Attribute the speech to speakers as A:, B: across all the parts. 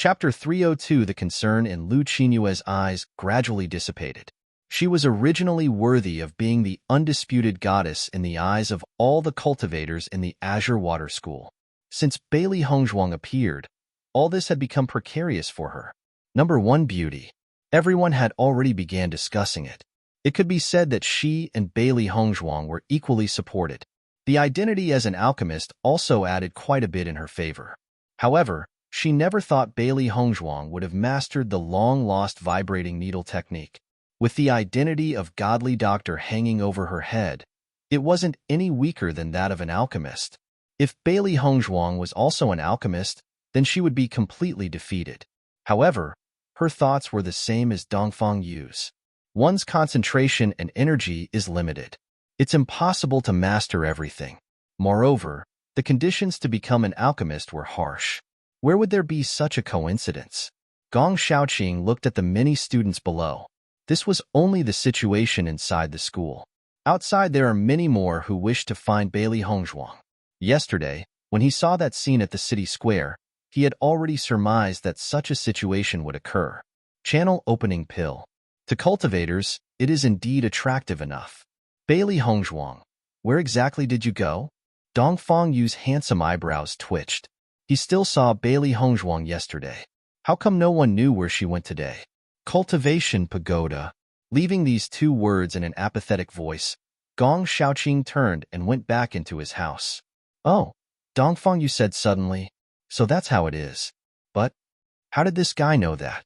A: Chapter 302. The concern in Lu Qinyue's eyes gradually dissipated. She was originally worthy of being the undisputed goddess in the eyes of all the cultivators in the Azure Water School. Since Bailey Hongzhuang appeared, all this had become precarious for her. Number 1, beauty. Everyone had already began discussing it. It could be said that she and Bailey Hongzhuang were equally supported. The identity as an alchemist also added quite a bit in her favor. However, she never thought Bailey Hongzhuang would have mastered the long-lost vibrating needle technique. With the identity of godly doctor hanging over her head, it wasn't any weaker than that of an alchemist. If Bailey Hongzhuang was also an alchemist, then she would be completely defeated. However, her thoughts were the same as Dongfang Yu's. One's concentration and energy is limited. It's impossible to master everything. Moreover, the conditions to become an alchemist were harsh. Where would there be such a coincidence? Gong Shaoqing looked at the many students below. This was only the situation inside the school. Outside there are many more who wish to find Bailey Hongzhuang. Yesterday, when he saw that scene at the city square, he had already surmised that such a situation would occur. Channel opening pill. To cultivators, it is indeed attractive enough. Bailey Hongzhuang, where exactly did you go? Dongfang Yu's handsome eyebrows twitched. He still saw Bailey Hongzhuang yesterday. How come no one knew where she went today? Cultivation pagoda. Leaving these two words in an apathetic voice, Gong Shaoqing turned and went back into his house. Oh, Dongfang Yu said suddenly. So that's how it is. But how did this guy know that?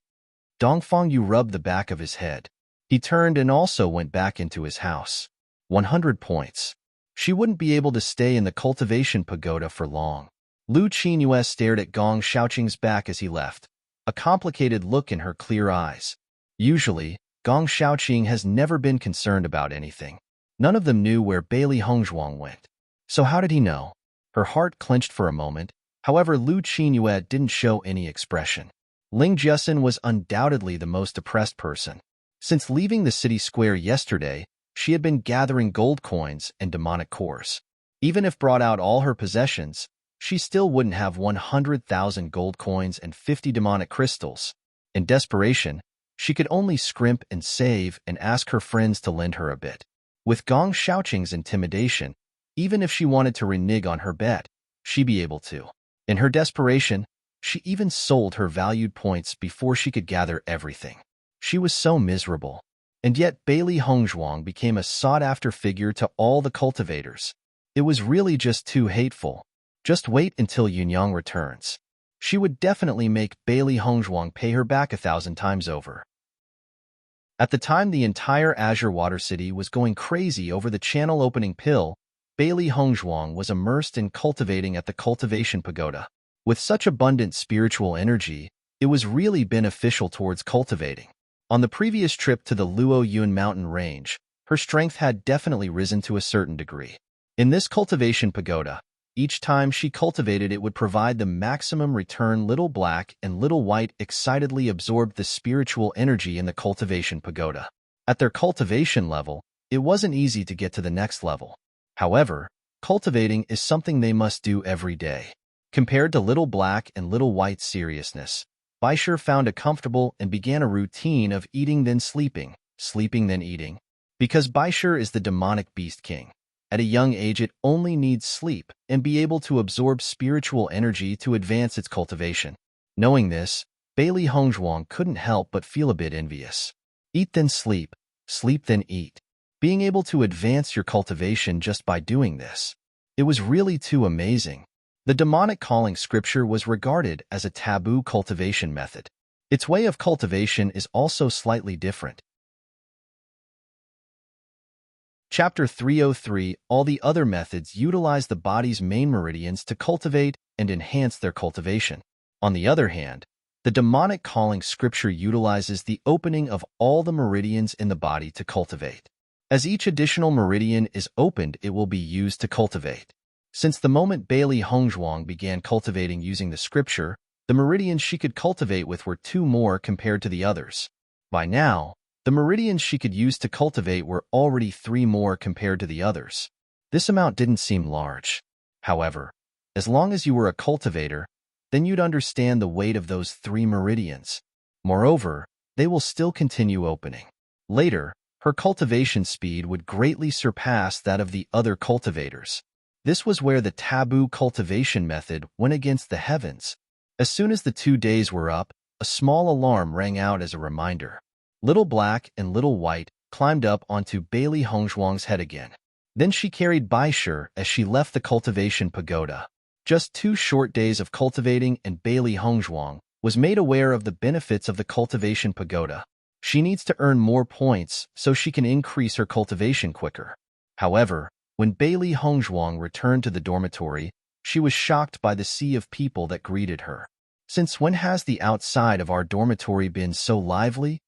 A: Dongfang Yu rubbed the back of his head. He turned and also went back into his house. 100 points. She wouldn't be able to stay in the cultivation pagoda for long. Lu Qinyue stared at Gong Shaoqing's back as he left, a complicated look in her clear eyes. Usually, Gong Shaoqing has never been concerned about anything. None of them knew where Bailey Hongzhuang went. So how did he know? Her heart clenched for a moment. However, Lu Qinyue didn't show any expression. Ling Jiasen was undoubtedly the most depressed person. Since leaving the city square yesterday, she had been gathering gold coins and demonic cores. Even if brought out all her possessions, she still wouldn't have 100,000 gold coins and 50 demonic crystals. In desperation, she could only scrimp and save and ask her friends to lend her a bit. With Gong Shaoqing's intimidation, even if she wanted to renege on her bet, she'd be able to. In her desperation, she even sold her valued points before she could gather everything. She was so miserable. And yet Bailey Hongzhuang became a sought-after figure to all the cultivators. It was really just too hateful. Just wait until Yunyang returns. She would definitely make Bailey Hongzhuang pay her back 1,000 times over. At the time the entire Azure Water City was going crazy over the channel opening pill, Bailey Hongzhuang was immersed in cultivating at the cultivation pagoda. With such abundant spiritual energy, it was really beneficial towards cultivating. On the previous trip to the Luo Yun mountain range, her strength had definitely risen to a certain degree. In this cultivation pagoda, each time she cultivated it would provide the maximum return. Little Black and Little White excitedly absorbed the spiritual energy in the cultivation pagoda. At their cultivation level, it wasn't easy to get to the next level. However, cultivating is something they must do every day. Compared to Little Black and Little White's seriousness, Baishir found it comfortable and began a routine of eating then sleeping, sleeping then eating. Because Baishir is the demonic beast king, at a young age it only needs sleep and be able to absorb spiritual energy to advance its cultivation. Knowing this, Bailey Hongzhuang couldn't help but feel a bit envious. Eat then sleep, sleep then eat. Being able to advance your cultivation just by doing this. It was really too amazing. The demonic calling scripture was regarded as a taboo cultivation method. Its way of cultivation is also slightly different. Chapter 303. All the other methods utilize the body's main meridians to cultivate and enhance their cultivation. On the other hand, the demonic calling scripture utilizes the opening of all the meridians in the body to cultivate. As each additional meridian is opened, it will be used to cultivate. Since the moment Bailey Hongzhuang began cultivating using the scripture, the meridians she could cultivate with were 2 more compared to the others. By now, the meridians she could use to cultivate were already 3 more compared to the others. This amount didn't seem large. However, as long as you were a cultivator, then you'd understand the weight of those 3 meridians. Moreover, they will still continue opening. Later, her cultivation speed would greatly surpass that of the other cultivators. This was where the taboo cultivation method went against the heavens. As soon as the 2 days were up, a small alarm rang out as a reminder. Little Black and Little White climbed up onto Bailey Hongzhuang's head again. Then she carried Baisher as she left the cultivation pagoda. Just 2 short days of cultivating and Bailey Hongzhuang was made aware of the benefits of the cultivation pagoda. She needs to earn more points so she can increase her cultivation quicker. However, when Bailey Hongzhuang returned to the dormitory, she was shocked by the sea of people that greeted her. Since when has the outside of our dormitory been so lively?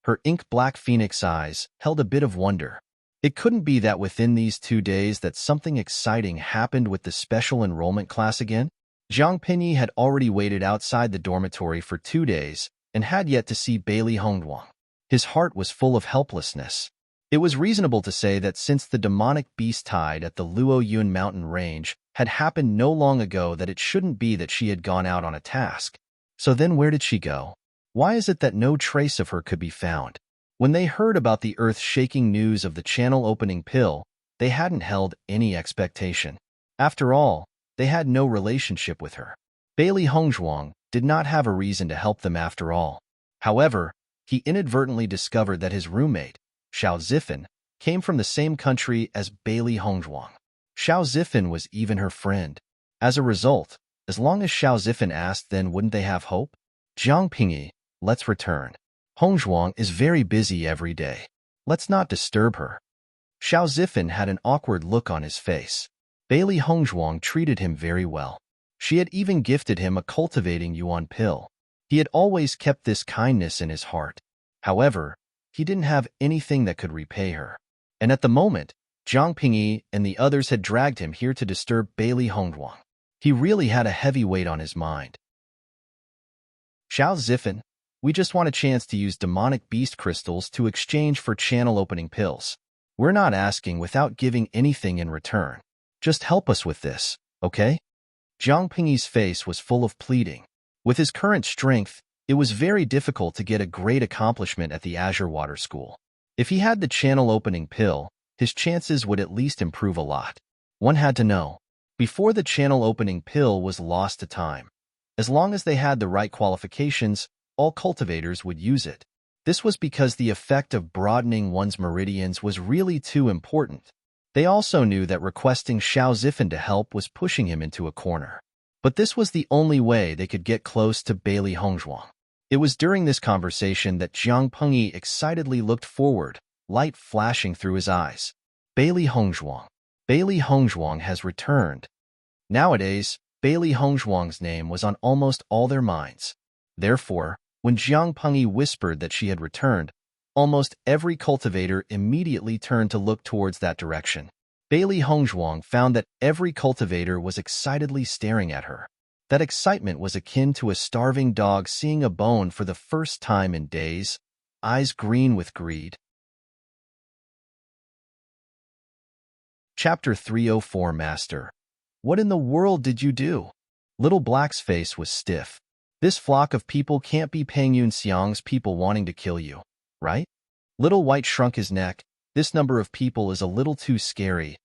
A: Her ink-black phoenix eyes held a bit of wonder. It couldn't be that within these 2 days that something exciting happened with the special enrollment class again? Zhang Pinyi had already waited outside the dormitory for 2 days and had yet to see Bailey Hongzhuang. His heart was full of helplessness. It was reasonable to say that since the demonic beast tide at the Luoyun mountain range had happened no long ago that it shouldn't be that she had gone out on a task. So then where did she go? Why is it that no trace of her could be found? When they heard about the earth-shaking news of the channel-opening pill, they hadn't held any expectation. After all, they had no relationship with her. Bailey Hongzhuang did not have a reason to help them after all. However, he inadvertently discovered that his roommate, Xiao Zifan, came from the same country as Bailey Hongzhuang. Xiao Zifan was even her friend. As a result, as long as Xiao Zifan asked, then wouldn't they have hope? Jiang Pingyi, let's return. Hongzhuang is very busy every day. Let's not disturb her. Xiao Zifan had an awkward look on his face. Bailey Hongzhuang treated him very well. She had even gifted him a cultivating yuan pill. He had always kept this kindness in his heart. However, he didn't have anything that could repay her. And at the moment, Jiang Pingyi and the others had dragged him here to disturb Bailey Hongzhuang. He really had a heavy weight on his mind. Xiao Zifan, we just want a chance to use demonic beast crystals to exchange for channel-opening pills. We're not asking without giving anything in return. Just help us with this, okay? Jiang Pingyi's face was full of pleading. With his current strength, it was very difficult to get a great accomplishment at the Azure Water School. If he had the channel-opening pill, his chances would at least improve a lot. One had to know. Before the channel-opening pill was lost to time. As long as they had the right qualifications, all cultivators would use it. This was because the effect of broadening one's meridians was really too important. They also knew that requesting Xiao Zifan to help was pushing him into a corner. But this was the only way they could get close to Bailey Hongzhuang. It was during this conversation that Jiang Pengyi excitedly looked forward, light flashing through his eyes. Bailey Hongzhuang. Bailey Hongzhuang has returned. Nowadays, Bailey Hongzhuang's name was on almost all their minds. Therefore, when Jiang Pengyi whispered that she had returned, almost every cultivator immediately turned to look towards that direction. Bailey Hongzhuang found that every cultivator was excitedly staring at her. That excitement was akin to a starving dog seeing a bone for the first time in days, eyes green with greed. Chapter 304 Master. What in the world did you do? Little Black's face was stiff. This flock of people can't be Pangyun Xiang's people wanting to kill you, right? Little White shrunk his neck. This number of people is a little too scary.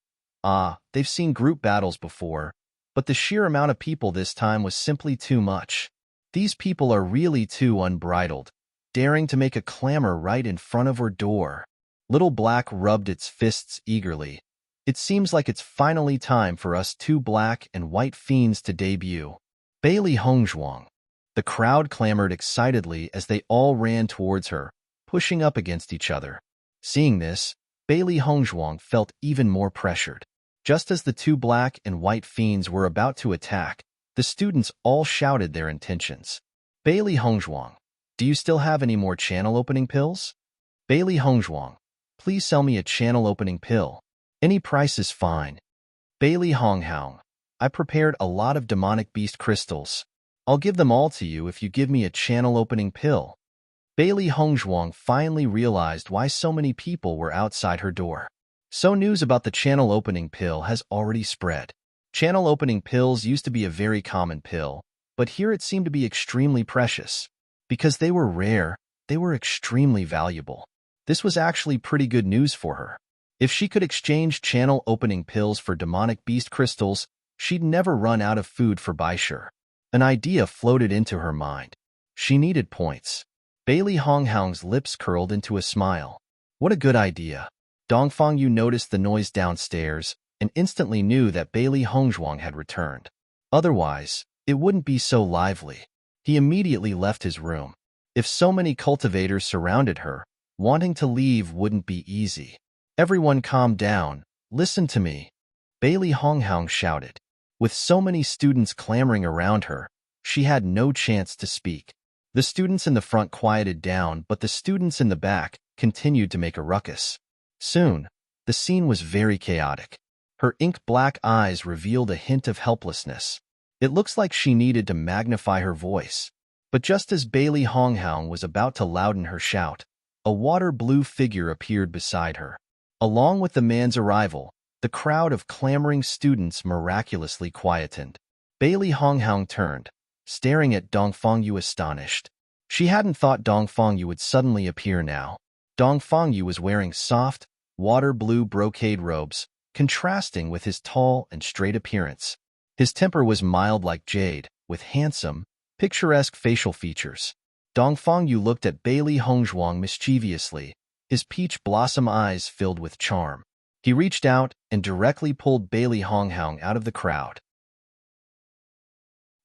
A: They've seen group battles before, but the sheer amount of people this time was simply too much. These people are really too unbridled, daring to make a clamor right in front of her door. Little Black rubbed its fists eagerly. It seems like it's finally time for us 2 black and white fiends to debut. Bailey Hongzhuang. The crowd clamored excitedly as they all ran towards her, pushing up against each other. Seeing this, Bailey Hongzhuang felt even more pressured. Just as the 2 black and white fiends were about to attack, the students all shouted their intentions. Bailey Hongzhuang, do you still have any more channel-opening pills? Bailey Hongzhuang, please sell me a channel-opening pill. Any price is fine. Bailey Honghaung, I prepared a lot of demonic beast crystals. I'll give them all to you if you give me a channel-opening pill. Bailey Hongzhuang finally realized why so many people were outside her door. So news about the channel-opening pill has already spread. Channel-opening pills used to be a very common pill, but here it seemed to be extremely precious. Because they were rare, they were extremely valuable. This was actually pretty good news for her. If she could exchange channel-opening pills for demonic beast crystals, she'd never run out of food for Baishur. An idea floated into her mind. She needed points. Bailey Honghaung's lips curled into a smile. What a good idea. Dongfang Yu noticed the noise downstairs and instantly knew that Bailey Hongzhuang had returned. Otherwise, it wouldn't be so lively. He immediately left his room. If so many cultivators surrounded her, wanting to leave wouldn't be easy. Everyone calm down. Listen to me. Bailey Honghaung shouted. With so many students clamoring around her, she had no chance to speak. The students in the front quieted down, but the students in the back continued to make a ruckus. Soon, the scene was very chaotic. Her ink-black eyes revealed a hint of helplessness. It looks like she needed to magnify her voice. But just as Bailey Honghaung was about to louden her shout, a water-blue figure appeared beside her. Along with the man's arrival, the crowd of clamoring students miraculously quietened. Bailey Honghaung turned, staring at Dongfang Yu astonished. She hadn't thought Dongfang Yu would suddenly appear now. Dongfang Yu was wearing soft, water-blue brocade robes, contrasting with his tall and straight appearance. His temper was mild like jade, with handsome, picturesque facial features. Dongfang Yu looked at Bailey Hongzhuang mischievously, his peach blossom eyes filled with charm. He reached out and directly pulled Bailey Honghaung out of the crowd.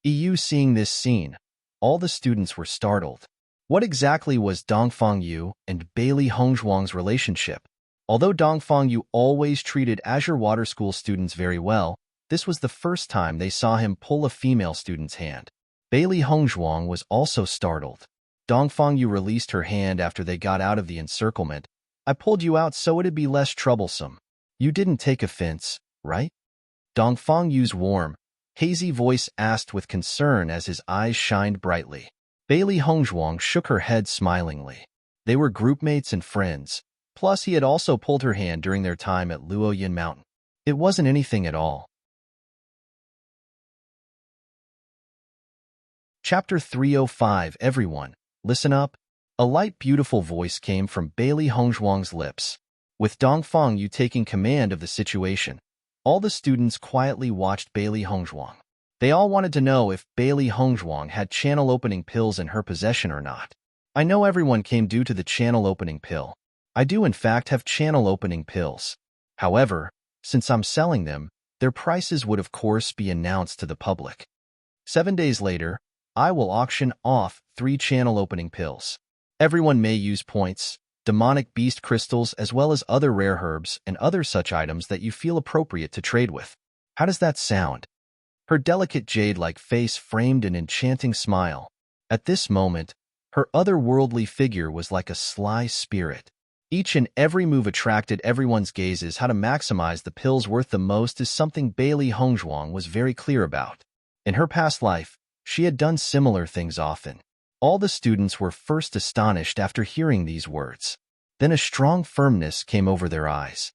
A: Seeing this scene, all the students were startled. What exactly was Dongfang Yu and Bailey Hongzhuang's relationship? Although Dongfang Yu always treated Azure Water School students very well, this was the first time they saw him pull a female student's hand. Bailey Hongzhuang was also startled. Dongfang Yu released her hand after they got out of the encirclement. I pulled you out so it'd be less troublesome. You didn't take offense, right? Dongfang Yu's warm, hazy voice asked with concern as his eyes shined brightly. Bailey Hongzhuang shook her head smilingly. They were groupmates and friends, plus he had also pulled her hand during their time at Luoyin Mountain. It wasn't anything at all. Chapter 305. Everyone, listen up. A light, beautiful voice came from Bailey Hongzhuang's lips. With Dongfang Yu taking command of the situation, all the students quietly watched Bailey Hongzhuang. They all wanted to know if Bailey Hongzhuang had channel-opening pills in her possession or not. I know everyone came due to the channel-opening pill. I do in fact have channel-opening pills. However, since I'm selling them, their prices would of course be announced to the public. 7 days later, I will auction off 3 channel-opening pills. Everyone may use points, demonic beast crystals, as well as other rare herbs and other such items that you feel appropriate to trade with. How does that sound? Her delicate jade-like face framed an enchanting smile. At this moment, her otherworldly figure was like a sly spirit. Each and every move attracted everyone's gazes. How to maximize the pills worth the most is something Bailey Hongzhuang was very clear about. In her past life, she had done similar things often. All the students were first astonished after hearing these words. Then a strong firmness came over their eyes.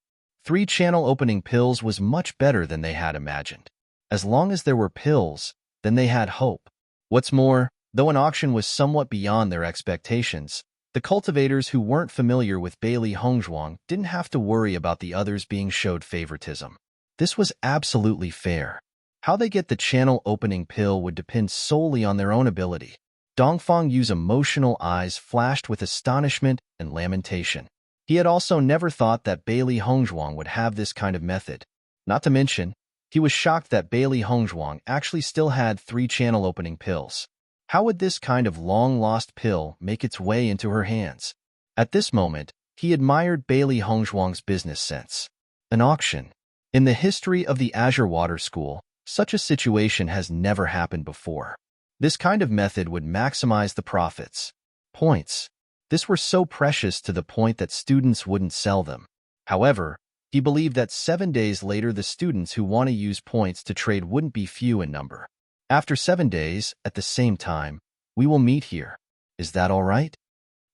A: 3 channel-opening pills was much better than they had imagined. As long as there were pills, then they had hope. What's more, though an auction was somewhat beyond their expectations, the cultivators who weren't familiar with Bailey Hongzhuang didn't have to worry about the others being showed favoritism. This was absolutely fair. How they get the channel-opening pill would depend solely on their own ability. Dongfang Yu's emotional eyes flashed with astonishment and lamentation. He had also never thought that Bailey Hongzhuang would have this kind of method. Not to mention, he was shocked that Bailey Hongzhuang actually still had 3 channel-opening pills. How would this kind of long-lost pill make its way into her hands? At this moment, he admired Bailey Hongzhuang's business sense. An auction. In the history of the Azure Water School, such a situation has never happened before. This kind of method would maximize the profits. Points. This were so precious to the point that students wouldn't sell them. However, he believed that 7 days later the students who want to use points to trade wouldn't be few in number. After 7 days, at the same time, we will meet here. Is that all right?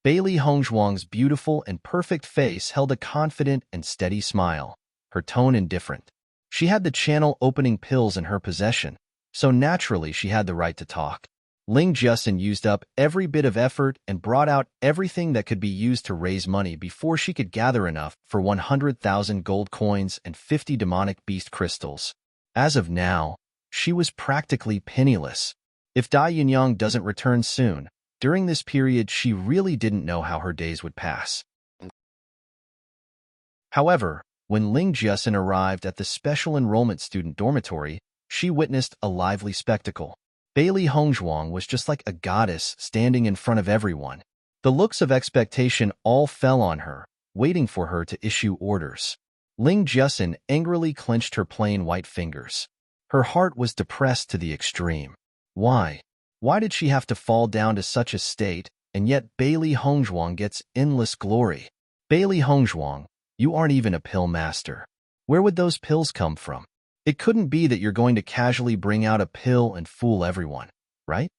A: Bailey Hongzhuang's beautiful and perfect face held a confident and steady smile, her tone indifferent. She had the channel-opening pills in her possession, so naturally she had the right to talk. Ling Jusin used up every bit of effort and brought out everything that could be used to raise money before she could gather enough for 100,000 gold coins and 50 demonic beast crystals. As of now, she was practically penniless. If Dai Yunyang doesn't return soon, during this period she really didn't know how her days would pass. However, when Ling Jusin arrived at the special enrollment student dormitory, she witnessed a lively spectacle. Bailey Hongzhuang was just like a goddess standing in front of everyone. The looks of expectation all fell on her, waiting for her to issue orders. Ling Jusin angrily clenched her plain white fingers. Her heart was depressed to the extreme. Why? Why did she have to fall down to such a state, and yet Bailey Hongzhuang gets endless glory? Bailey Hongzhuang, you aren't even a pill master. Where would those pills come from? It couldn't be that you're going to casually bring out a pill and fool everyone, right?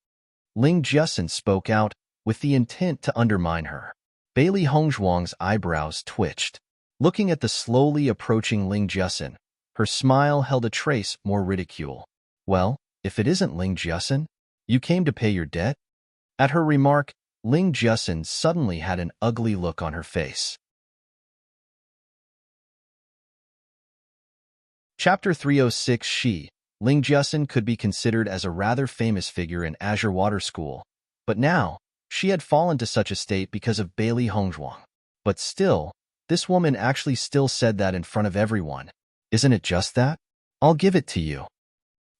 A: Ling Jusin spoke out, with the intent to undermine her. Bailey Hongzhuang's eyebrows twitched. Looking at the slowly approaching Ling Jusin, her smile held a trace more ridicule. Well, if it isn't Ling Jusin, you came to pay your debt? At her remark, Ling Jusin suddenly had an ugly look on her face. Chapter 306 Ling Jusin could be considered as a rather famous figure in Azure Water School, but now, she had fallen to such a state because of Bailey Hongzhuang. But still, this woman actually still said that in front of everyone. Isn't it just that? I'll give it to you.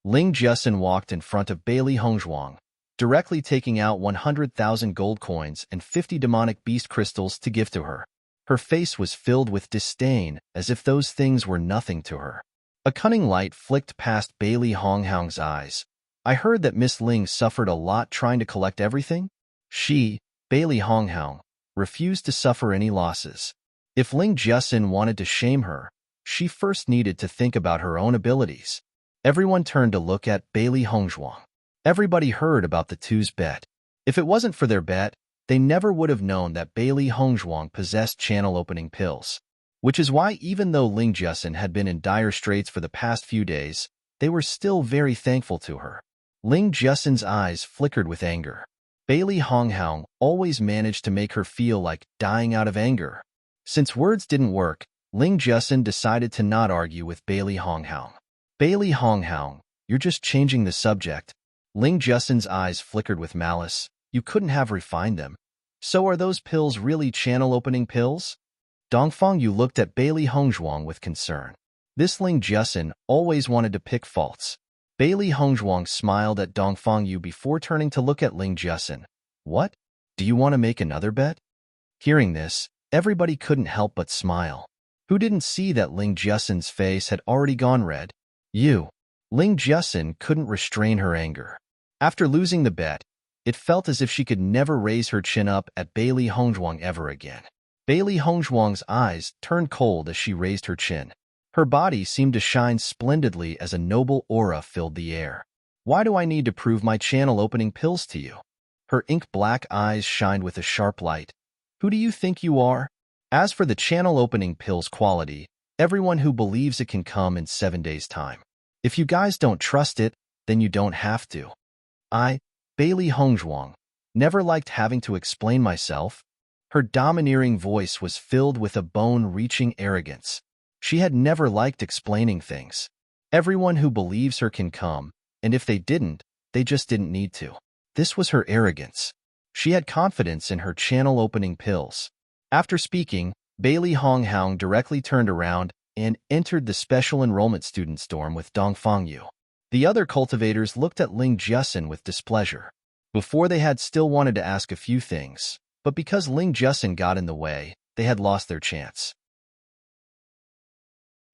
A: Ling Jusin walked in front of Bailey Hongzhuang, directly taking out 100,000 gold coins and 50 demonic beast crystals to give to her. Her face was filled with disdain, as if those things were nothing to her. A cunning light flicked past Bailey Hongzhuang's eyes. I heard that Miss Ling suffered a lot trying to collect everything. She, Bailey Hongzhuang, refused to suffer any losses. If Ling Jusin wanted to shame her, she first needed to think about her own abilities. Everyone turned to look at Bailey Hongzhuang. Everybody heard about the two's bet. If it wasn't for their bet, they never would have known that Bailey Hongzhuang possessed channel-opening pills. Which is why even though Ling Jusin had been in dire straits for the past few days, they were still very thankful to her. Ling Jusin's eyes flickered with anger. Bailey Hongzhuang always managed to make her feel like dying out of anger. Since words didn't work, Ling Jusin decided to not argue with Bailey Hongzhuang. Bailey Hongzhuang, you're just changing the subject. Ling Jusin's eyes flickered with malice. You couldn't have refined them. So are those pills really channel-opening pills? Dongfang Yu looked at Bailey Hongzhuang with concern. This Ling Jusin always wanted to pick faults. Bailey Hongzhuang smiled at Dongfang Yu before turning to look at Ling Jusin. What? Do you want to make another bet? Hearing this, everybody couldn't help but smile. Who didn't see that Ling Jusin's face had already gone red? You. Ling Jusin couldn't restrain her anger. After losing the bet, it felt as if she could never raise her chin up at Bailey Hongzhuang ever again. Bailey Hongzhuang's eyes turned cold as she raised her chin. Her body seemed to shine splendidly as a noble aura filled the air. Why do I need to prove my channel-opening pills to you? Her ink-black eyes shined with a sharp light. Who do you think you are? As for the channel-opening pills quality, everyone who believes it can come in 7 days' time. If you guys don't trust it, then you don't have to. I, Bailey Hongzhuang, never liked having to explain myself. Her domineering voice was filled with a bone-reaching arrogance. She had never liked explaining things. Everyone who believes her can come, and if they didn't, they just didn't need to. This was her arrogance. She had confidence in her channel-opening pills. After speaking, Bailey Hongzhuang directly turned around and entered the special enrollment student's dorm with Dongfang Yu. The other cultivators looked at Ling Jusin with displeasure. Before they had still wanted to ask a few things, but because Ling Jusin got in the way, they had lost their chance.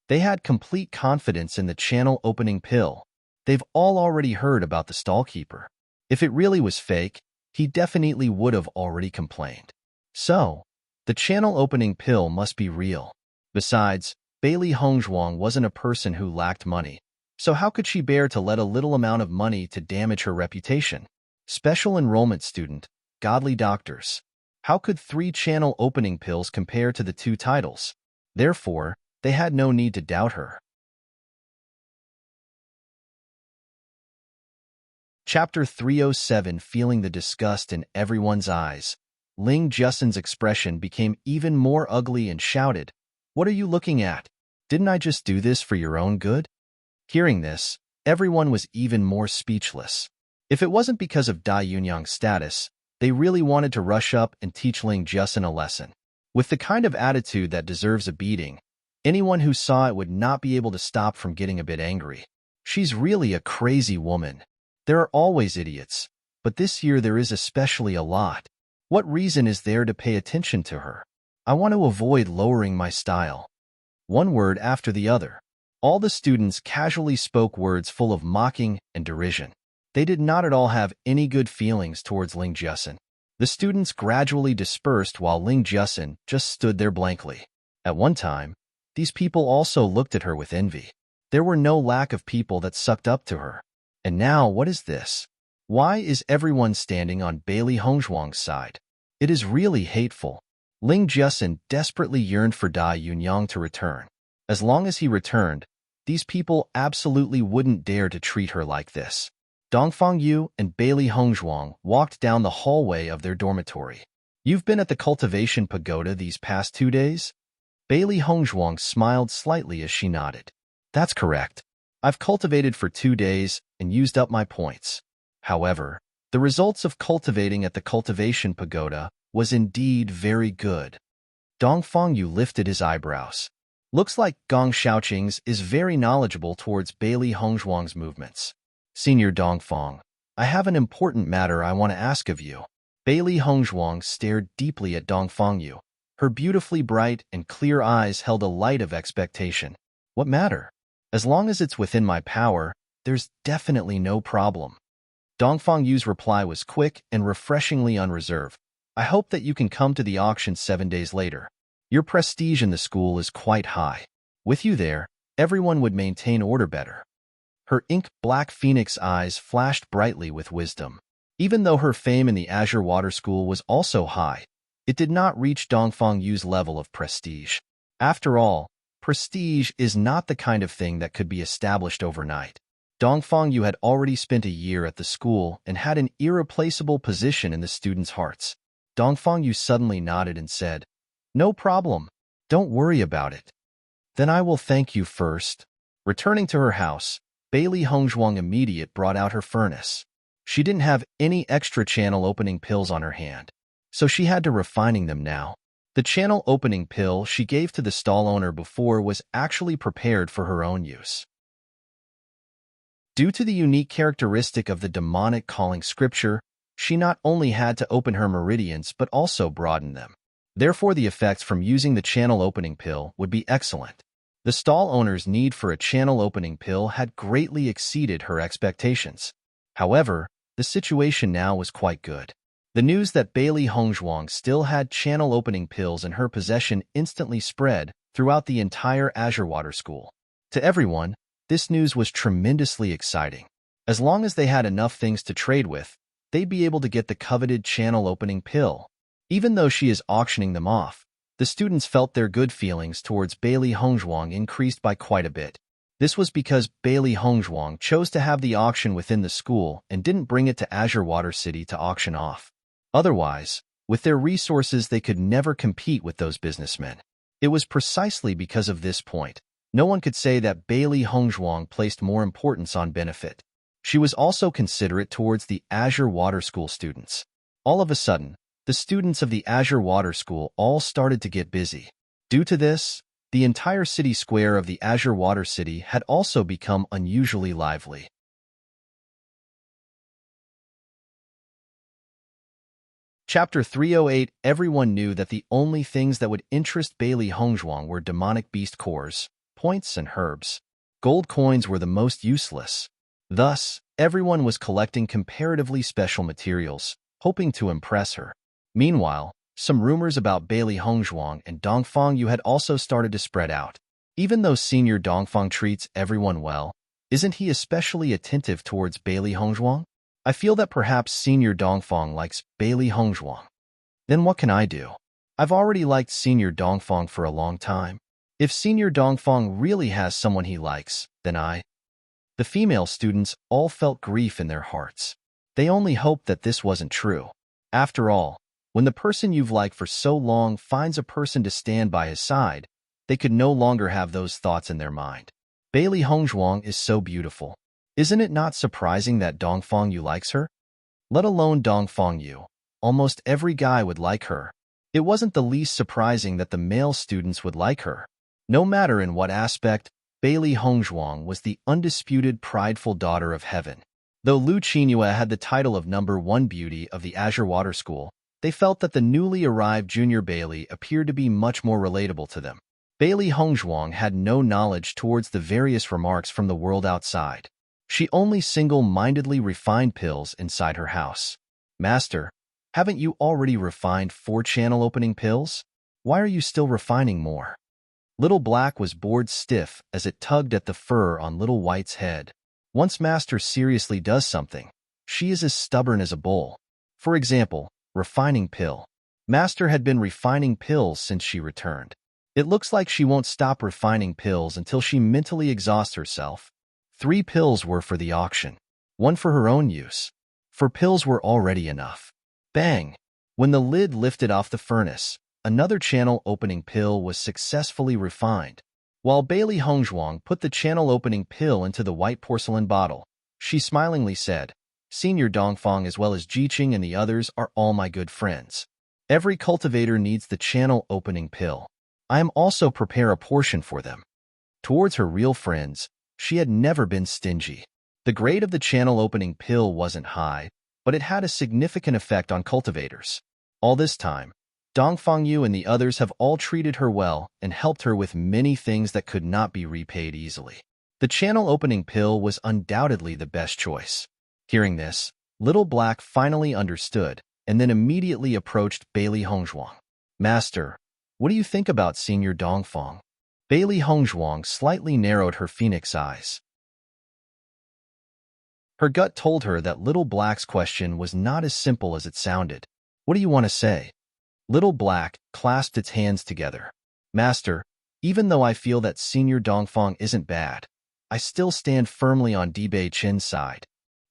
A: They had complete confidence in the channel-opening pill. They've all already heard about the stallkeeper. If it really was fake, he definitely would have already complained. So, the channel-opening pill must be real. Besides, Bailey Hongzhuang wasn't a person who lacked money, so how could she bear to let a little amount of money to damage her reputation? Special enrollment student, godly doctors. How could 3 channel-opening pills compare to the 2 titles? Therefore, they had no need to doubt her. Chapter 307 Feeling the disgust in everyone's eyes. Ling Jussin's expression became even more ugly and shouted, "What are you looking at? Didn't I just do this for your own good?" Hearing this, everyone was even more speechless. If it wasn't because of Dai Yunyang's status, they really wanted to rush up and teach Ling Jussin a lesson. With the kind of attitude that deserves a beating, anyone who saw it would not be able to stop from getting a bit angry. She's really a crazy woman. There are always idiots, but this year there is especially a lot. What reason is there to pay attention to her? I want to avoid lowering my style. One word after the other. All the students casually spoke words full of mocking and derision. They did not at all have any good feelings towards Ling Jussin. The students gradually dispersed while Ling Jussin just stood there blankly. At one time, these people also looked at her with envy. There were no lack of people that sucked up to her. And now, what is this? Why is everyone standing on Bailey Hongzhuang's side? It is really hateful. Ling Jussin desperately yearned for Dai Yunyang to return. As long as he returned, these people absolutely wouldn't dare to treat her like this. Dongfang Yu and Bailey Hongzhuang walked down the hallway of their dormitory. "You've been at the cultivation pagoda these past 2 days?" Bailey Hongzhuang smiled slightly as she nodded. "That's correct. I've cultivated for 2 days and used up my points. However, the results of cultivating at the cultivation pagoda was indeed very good." Dongfang Yu lifted his eyebrows. Looks like Gong Shaoqing's is very knowledgeable towards Bailey Hongzhuang's movements. "Senior Dongfang, I have an important matter I want to ask of you." Bailey Hongzhuang stared deeply at Dongfang Yu. Her beautifully bright and clear eyes held a light of expectation. "What matter? As long as it's within my power, there's definitely no problem." Dongfang Yu's reply was quick and refreshingly unreserved. "I hope that you can come to the auction 7 days later. Your prestige in the school is quite high. With you there, everyone would maintain order better." Her ink-black phoenix eyes flashed brightly with wisdom. Even though her fame in the Azure Water School was also high, it did not reach Dongfang Yu's level of prestige. After all, prestige is not the kind of thing that could be established overnight. Dongfang Yu had already spent a year at the school and had an irreplaceable position in the students' hearts. Dongfang Yu suddenly nodded and said, "No problem. Don't worry about it." "Then I will thank you first." Returning to her house, Bailey Hongzhuang immediately brought out her furnace. She didn't have any extra channel opening pills on her hand, so she had to refining them now. The channel opening pill she gave to the stall owner before was actually prepared for her own use. Due to the unique characteristic of the demonic calling scripture, she not only had to open her meridians but also broaden them. Therefore, the effects from using the channel opening pill would be excellent. The stall owner's need for a channel opening pill had greatly exceeded her expectations. However, the situation now was quite good. The news that Bailey Hongzhuang still had channel opening pills in her possession instantly spread throughout the entire Azure Water School. To everyone, this news was tremendously exciting. As long as they had enough things to trade with, they'd be able to get the coveted channel opening pill. Even though she is auctioning them off, the students felt their good feelings towards Bailey Hongzhuang increased by quite a bit. This was because Bailey Hongzhuang chose to have the auction within the school and didn't bring it to Azure Water City to auction off. Otherwise, with their resources they could never compete with those businessmen. It was precisely because of this point. No one could say that Bailey Hongzhuang placed more importance on benefit. She was also considerate towards the Azure Water School students. All of a sudden, the students of the Azure Water School all started to get busy. Due to this, the entire city square of the Azure Water City had also become unusually lively. Chapter 308 Everyone knew that the only things that would interest Bailey Hongzhuang were demonic beast cores, points, and herbs. Gold coins were the most useless. Thus, everyone was collecting comparatively special materials, hoping to impress her. Meanwhile, some rumors about Bailey Hongzhuang and Dongfang Yu had also started to spread out. Even though Senior Dongfang treats everyone well, isn't he especially attentive towards Bailey Hongzhuang? I feel that perhaps Senior Dongfang likes Bailey Hongzhuang. Then what can I do? I've already liked Senior Dongfang for a long time. If Senior Dongfang really has someone he likes, then The The female students all felt grief in their hearts. They only hoped that this wasn't true. After all, when the person you've liked for so long finds a person to stand by his side, they could no longer have those thoughts in their mind. Bailey Hongzhuang is so beautiful. Isn't it not surprising that Dongfang Yu likes her? Let alone Dongfang Yu. Almost every guy would like her. It wasn't the least surprising that the male students would like her. No matter in what aspect, Bailey Hongzhuang was the undisputed prideful daughter of heaven. Though Lu Qinghua had the title of #1 beauty of the Azure Water School, they felt that the newly arrived junior Bailey appeared to be much more relatable to them. Bailey Hongzhuang had no knowledge towards the various remarks from the world outside. She only single-mindedly refined pills inside her house. Master, haven't you already refined 4 channel opening pills? Why are you still refining more? Little Black was bored stiff as it tugged at the fur on Little White's head. Once Master seriously does something, she is as stubborn as a bull. For example, refining pill. Master had been refining pills since she returned. It looks like she won't stop refining pills until she mentally exhausts herself. 3 pills were for the auction, 1 for her own use. 4 pills were already enough. Bang! When the lid lifted off the furnace, another channel opening pill was successfully refined. While Bailey Hongzhuang put the channel opening pill into the white porcelain bottle, she smilingly said, Senior Dongfang as well as Jiqing and the others are all my good friends. Every cultivator needs the channel opening pill. I am also prepare a portion for them. Towards her real friends, she had never been stingy. The grade of the channel opening pill wasn't high, but it had a significant effect on cultivators. All this time, Dongfang Yu and the others have all treated her well and helped her with many things that could not be repaid easily. The channel opening pill was undoubtedly the best choice. Hearing this, Little Black finally understood and then immediately approached Bailey Hongzhuang. Master, what do you think about Senior Dongfang? Bailey Hongzhuang slightly narrowed her phoenix eyes. Her gut told her that Little Black's question was not as simple as it sounded. What do you want to say? Little Black clasped its hands together. Master, even though I feel that Senior Dongfang isn't bad, I still stand firmly on Dibei Chen's side.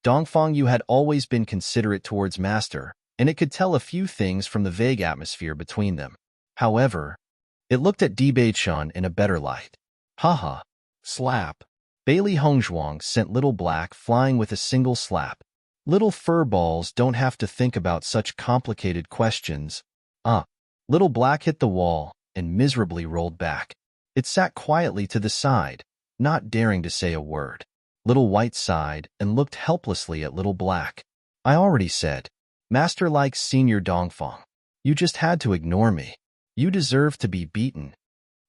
A: Dongfang Yu had always been considerate towards Master, and it could tell a few things from the vague atmosphere between them. However, it looked at Dibei Chen in a better light. Haha. Slap. Bailey Hongzhuang sent Little Black flying with a single slap. Little fur balls don't have to think about such complicated questions. Little Black hit the wall and miserably rolled back. It sat quietly to the side, not daring to say a word. Little White sighed and looked helplessly at Little Black. I already said, Master likes Senior Dongfang. You just had to ignore me. You deserve to be beaten.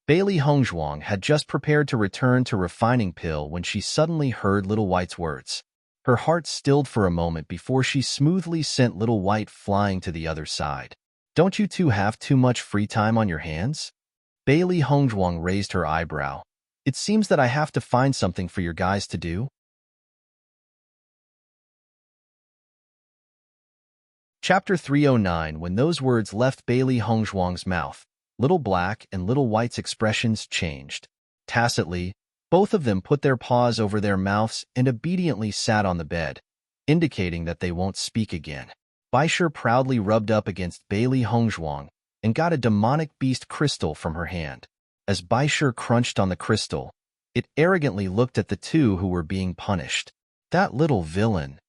A: Bailey Hongzhuang had just prepared to return to refining pill when she suddenly heard Little White's words. Her heart stilled for a moment before she smoothly sent Little White flying to the other side. Don't you two have too much free time on your hands? Bailey Hongzhuang raised her eyebrow. It seems that I have to find something for your guys to do. Chapter 309. When those words left Bailey Hongzhuang's mouth, Little Black and Little White's expressions changed. Tacitly, both of them put their paws over their mouths and obediently sat on the bed, indicating that they won't speak again. Baisher proudly rubbed up against Bailey Hongzhuang and got a demonic beast crystal from her hand. As Baisher crunched on the crystal, it arrogantly looked at the two who were being punished. That little villain,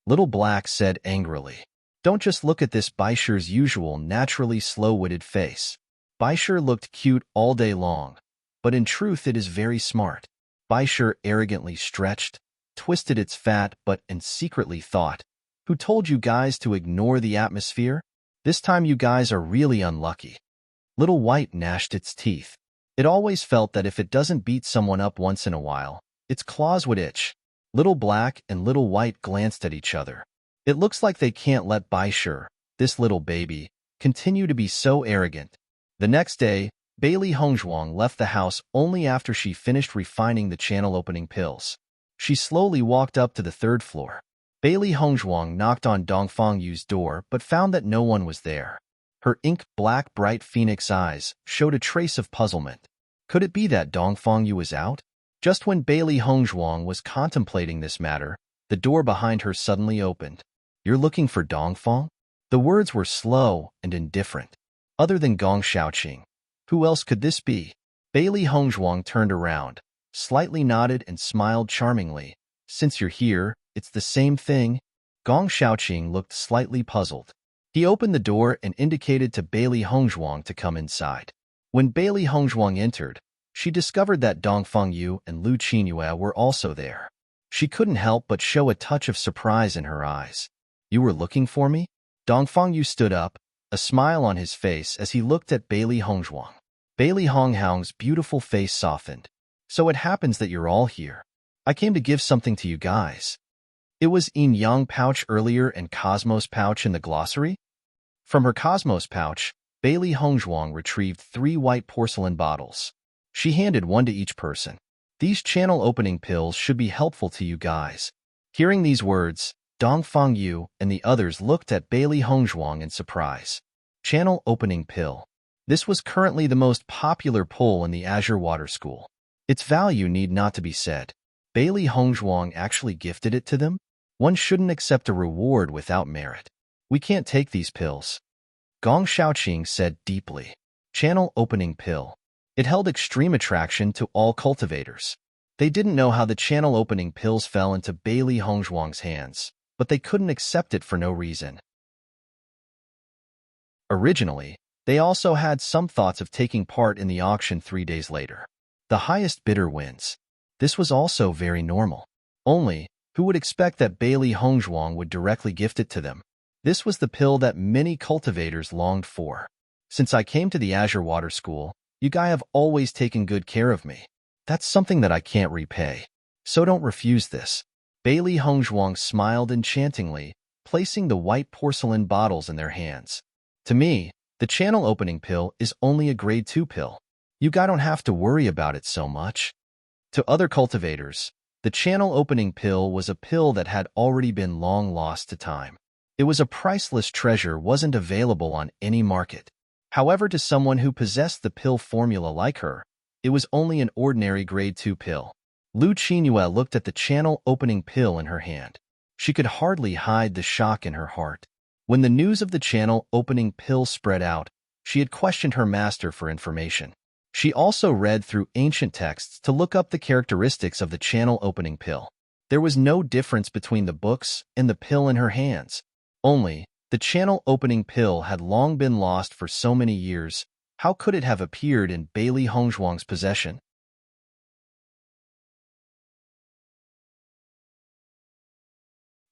A: Little Black said angrily. Don't just look at this Baisher's usual naturally slow-witted face. Baisher looked cute all day long, but in truth it is very smart. Baisher arrogantly stretched, twisted its fat butt and secretly thought, who told you guys to ignore the atmosphere? This time you guys are really unlucky. Little White gnashed its teeth. It always felt that if it doesn't beat someone up once in a while, its claws would itch. Little Black and Little White glanced at each other. It looks like they can't let Baisher, this little baby, continue to be so arrogant. The next day, Bailey Hongzhuang left the house only after she finished refining the channel opening pills. She slowly walked up to the 3rd floor. Bailey Hongzhuang knocked on Dongfang Yu's door but found that no one was there. Her ink-black bright phoenix eyes showed a trace of puzzlement. Could it be that Dongfang Yu was out? Just when Bailey Hongzhuang was contemplating this matter, the door behind her suddenly opened. "You're looking for Dongfang?" The words were slow and indifferent. Other than Gong Xiaoqing, who else could this be? Bailey Hongzhuang turned around, slightly nodded and smiled charmingly. "Since you're here, it's the same thing." Gong Xiaoqing looked slightly puzzled. He opened the door and indicated to Bailey Hongzhuang to come inside. When Bailey Hongzhuang entered, she discovered that Dongfang Yu and Lu Qinyue were also there. She couldn't help but show a touch of surprise in her eyes. "You were looking for me?" Dongfang Yu stood up, a smile on his face as he looked at Bailey Hongzhuang. Bailey Hongzhuang's beautiful face softened. "So it happens that you're all here. I came to give something to you guys." It was Yin Yang pouch earlier and Cosmos pouch in the glossary? From her Cosmos pouch, Bailey Hongzhuang retrieved 3 white porcelain bottles. She handed one to each person. "These channel opening pills should be helpful to you guys." Hearing these words, Dongfang Yu and the others looked at Bailey Hongzhuang in surprise. Channel opening pill. This was currently the most popular pull in the Azure Water School. Its value need not to be said. Bailey Hongzhuang actually gifted it to them? One shouldn't accept a reward without merit. "We can't take these pills," Gong Xiaoqing said deeply. Channel opening pill. It held extreme attraction to all cultivators. They didn't know how the channel opening pills fell into Bailey Hongzhuang's hands, but they couldn't accept it for no reason. Originally, they also had some thoughts of taking part in the auction 3 days later. The highest bidder wins. This was also very normal. Only, who would expect that Bailey Hongzhuang would directly gift it to them? This was the pill that many cultivators longed for. "Since I came to the Azure Water School, you guys have always taken good care of me. That's something that I can't repay. So don't refuse this." Bailey Hongzhuang smiled enchantingly, placing the white porcelain bottles in their hands. "To me, the channel opening pill is only a grade 2 pill. You guys don't have to worry about it so much." To other cultivators, the channel opening pill was a pill that had already been long lost to time. It was a priceless treasure, wasn't available on any market. However, to someone who possessed the pill formula like her, it was only an ordinary grade 2 pill. Lu Qinyue looked at the channel opening pill in her hand. She could hardly hide the shock in her heart. When the news of the channel opening pill spread out, she had questioned her master for information. She also read through ancient texts to look up the characteristics of the channel opening pill. There was no difference between the books and the pill in her hands. Only, the channel opening pill had long been lost for so many years. How could it have appeared in Bailey Hongzhuang's possession?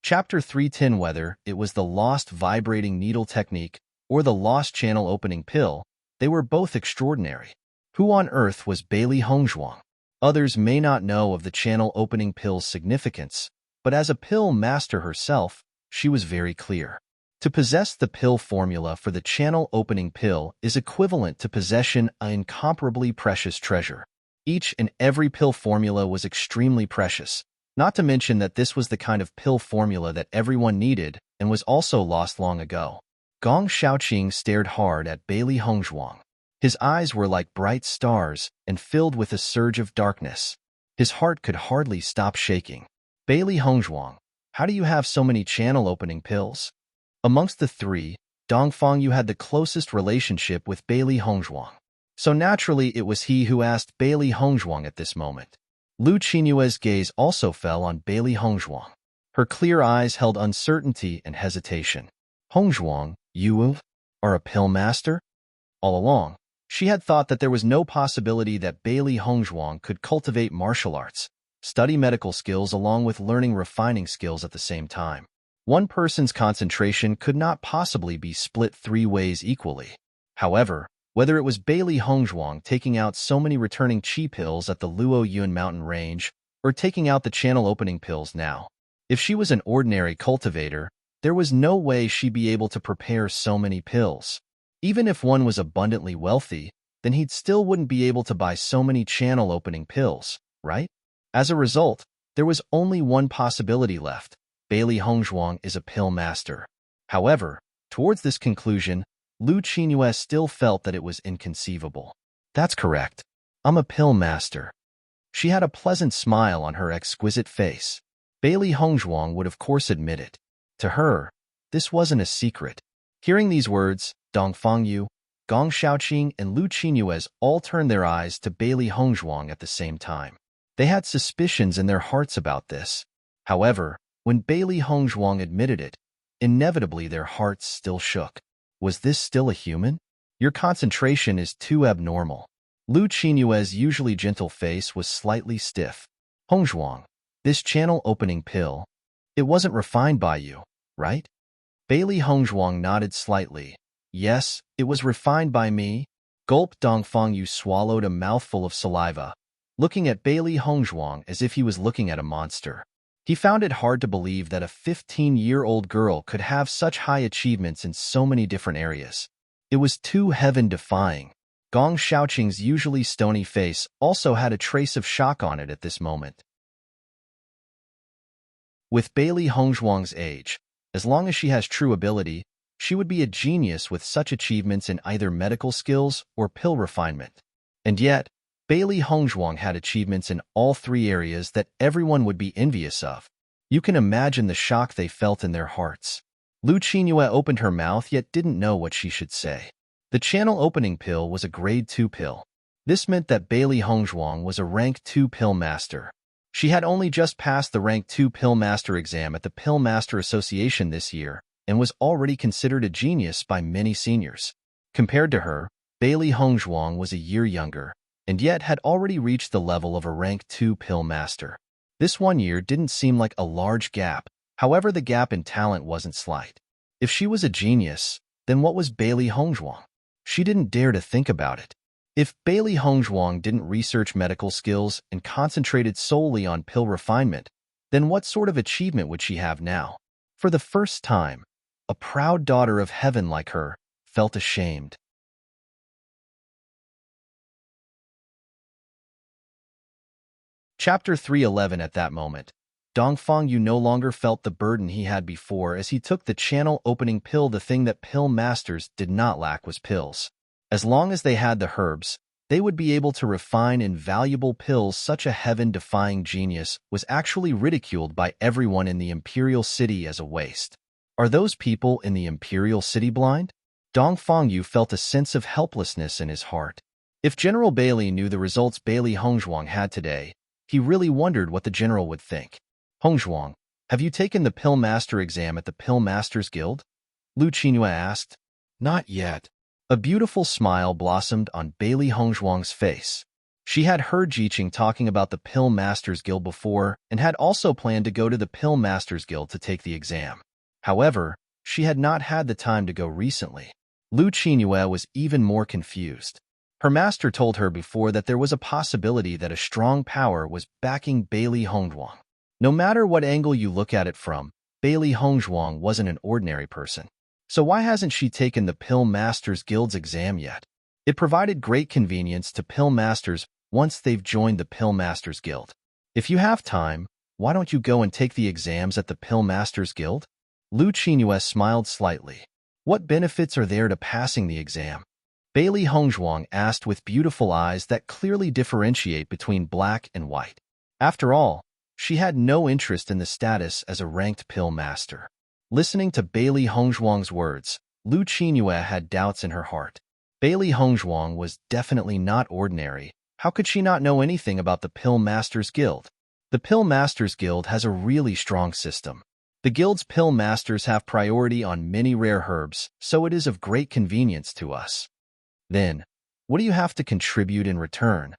A: Chapter 310. Whether it was the lost vibrating needle technique or the lost channel opening pill, they were both extraordinary. Who on earth was Bailey Hongzhuang? Others may not know of the channel opening pill's significance, but as a pill master herself, she was very clear. To possess the pill formula for the channel opening pill is equivalent to possession an incomparably precious treasure. Each and every pill formula was extremely precious, not to mention that this was the kind of pill formula that everyone needed and was also lost long ago. Gong Xiaoqing stared hard at Bailey Hongzhuang. His eyes were like bright stars and filled with a surge of darkness. His heart could hardly stop shaking. "Bailey Hongzhuang, how do you have so many channel opening pills?" Amongst the 3, Dongfang Yu had the closest relationship with Bailey Hongzhuang. So naturally it was he who asked Bailey Hongzhuang at this moment. Lu Qinyue's gaze also fell on Bailey Hongzhuang. Her clear eyes held uncertainty and hesitation. "Hongzhuang, you are a pill master?" All along, she had thought that there was no possibility that Bailey Hongzhuang could cultivate martial arts, study medical skills along with learning refining skills at the same time. One person's concentration could not possibly be split 3 ways equally. However, whether it was Bailey Hongzhuang taking out so many returning chi pills at the Luo Yun mountain range, or taking out the channel opening pills now, if she was an ordinary cultivator, there was no way she'd be able to prepare so many pills. Even if one was abundantly wealthy, then he'd still wouldn't be able to buy so many channel opening pills, right? As a result, there was only one possibility left. Bailey Hongzhuang is a pill master. However, towards this conclusion, Lu Qinyue still felt that it was inconceivable. "That's correct. I'm a pill master." She had a pleasant smile on her exquisite face. Bailey Hongzhuang would of course admit it. To her, this wasn't a secret. Hearing these words, Dong Fangyu, Gong Shaoqing, and Lu Qinyuez all turned their eyes to Bailey Hongzhuang at the same time. They had suspicions in their hearts about this. However, when Bailey Hongzhuang admitted it, inevitably their hearts still shook. Was this still a human? Your concentration is too abnormal. Lu Qinyuez's usually gentle face was slightly stiff. Hongzhuang, this channel-opening pill, it wasn't refined by you, right? Bailey Hongzhuang nodded slightly. Yes, it was refined by me. Gulp. Dongfangyu swallowed a mouthful of saliva, looking at Bailey Hongzhuang as if he was looking at a monster. He found it hard to believe that a 15-year-old girl could have such high achievements in so many different areas. It was too heaven-defying. Gong Shaoqing's usually stony face also had a trace of shock on it at this moment. With Bailey Hongzhuang's age, as long as she has true ability, she would be a genius with such achievements in either medical skills or pill refinement. And yet, Bailey Hongzhuang had achievements in all three areas that everyone would be envious of. You can imagine the shock they felt in their hearts. Lu Qinyue opened her mouth yet didn't know what she should say. The channel opening pill was a grade 2 pill. This meant that Bailey Hongzhuang was a rank 2 pill master. She had only just passed the rank 2 pill master exam at the Pill Master Association this year and was already considered a genius by many seniors. Compared to her, Bailey Hongzhuang was a year younger, and yet had already reached the level of a rank 2 pill master. This 1 year didn't seem like a large gap, however the gap in talent wasn't slight. If she was a genius, then what was Bailey Hongzhuang? She didn't dare to think about it. If Bailey Hongzhuang didn't research medical skills and concentrated solely on pill refinement, then what sort of achievement would she have now? For the first time, a proud daughter of heaven like her felt ashamed. Chapter 311. At that moment, Dongfangyu no longer felt the burden he had before as he took the channel-opening pill. The thing that pill masters did not lack was pills. As long as they had the herbs, they would be able to refine invaluable pills. Such a heaven-defying genius was actually ridiculed by everyone in the Imperial City as a waste. Are those people in the Imperial City blind? Dongfangyu felt a sense of helplessness in his heart. If General Bailey knew the results Bailey Hongzhuang had today, he really wondered what the general would think. Hongzhuang, have you taken the Pill Master exam at the Pill Masters Guild? Lu Qinyue asked. Not yet. A beautiful smile blossomed on Bailey Hongzhuang's face. She had heard Jiqing talking about the Pill Masters Guild before and had also planned to go to the Pill Masters Guild to take the exam. However, she had not had the time to go recently. Lu Qinyue was even more confused. Her master told her before that there was a possibility that a strong power was backing Bailey Hongzhuang. No matter what angle you look at it from, Bailey Hongzhuang wasn't an ordinary person. So why hasn't she taken the Pill Masters Guild's exam yet? It provided great convenience to Pill Masters once they've joined the Pill Masters Guild. If you have time, why don't you go and take the exams at the Pill Masters Guild? Lu Qinyue smiled slightly. What benefits are there to passing the exam? Bailey Hongzhuang asked with beautiful eyes that clearly differentiate between black and white. After all, she had no interest in the status as a ranked pill master. Listening to Bailey Hongzhuang's words, Lu Qinyue had doubts in her heart. Bailey Hongzhuang was definitely not ordinary. How could she not know anything about the Pill Masters Guild? The Pill Masters Guild has a really strong system. The guild's pill masters have priority on many rare herbs, so it is of great convenience to us. Then, what do you have to contribute in return?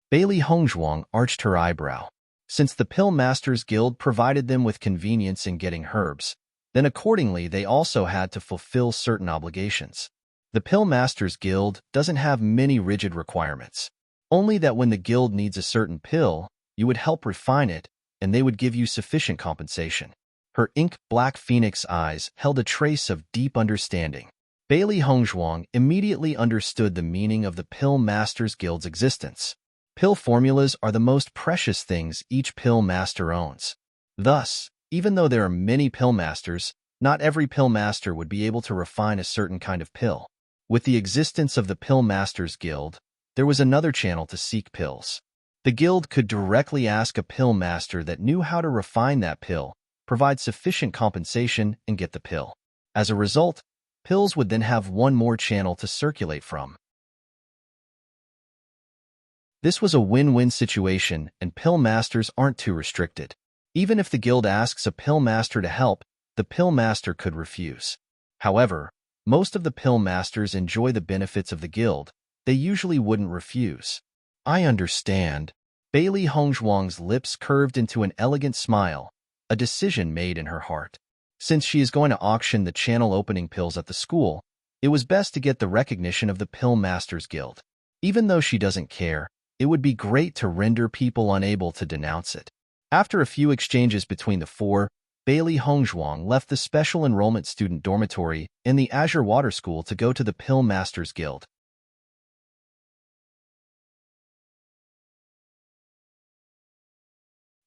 A: Bailey Hongzhuang arched her eyebrow. Since the Pill Masters Guild provided them with convenience in getting herbs, then accordingly they also had to fulfill certain obligations. The Pill Masters Guild doesn't have many rigid requirements. Only that when the guild needs a certain pill, you would help refine it, and they would give you sufficient compensation. Her ink-black phoenix eyes held a trace of deep understanding. Bailey Hongzhuang immediately understood the meaning of the Pill Masters Guild's existence. Pill formulas are the most precious things each pill master owns. Thus, even though there are many pill masters, not every pill master would be able to refine a certain kind of pill. With the existence of the Pill Masters Guild, there was another channel to seek pills. The guild could directly ask a pill master that knew how to refine that pill, provide sufficient compensation, and get the pill. As a result, pills would then have one more channel to circulate from. This was a win-win situation, and pill masters aren't too restricted. Even if the guild asks a pill master to help, the pill master could refuse. However, most of the pill masters enjoy the benefits of the guild. They usually wouldn't refuse. I understand. Bailey Hongzhuang's lips curved into an elegant smile, a decision made in her heart. Since she is going to auction the channel opening pills at the school, it was best to get the recognition of the Pill Masters Guild. Even though she doesn't care, it would be great to render people unable to denounce it. After a few exchanges between the four, Bailey Hongzhuang left the special enrollment student dormitory in the Azure Water School to go to the Pill Masters Guild.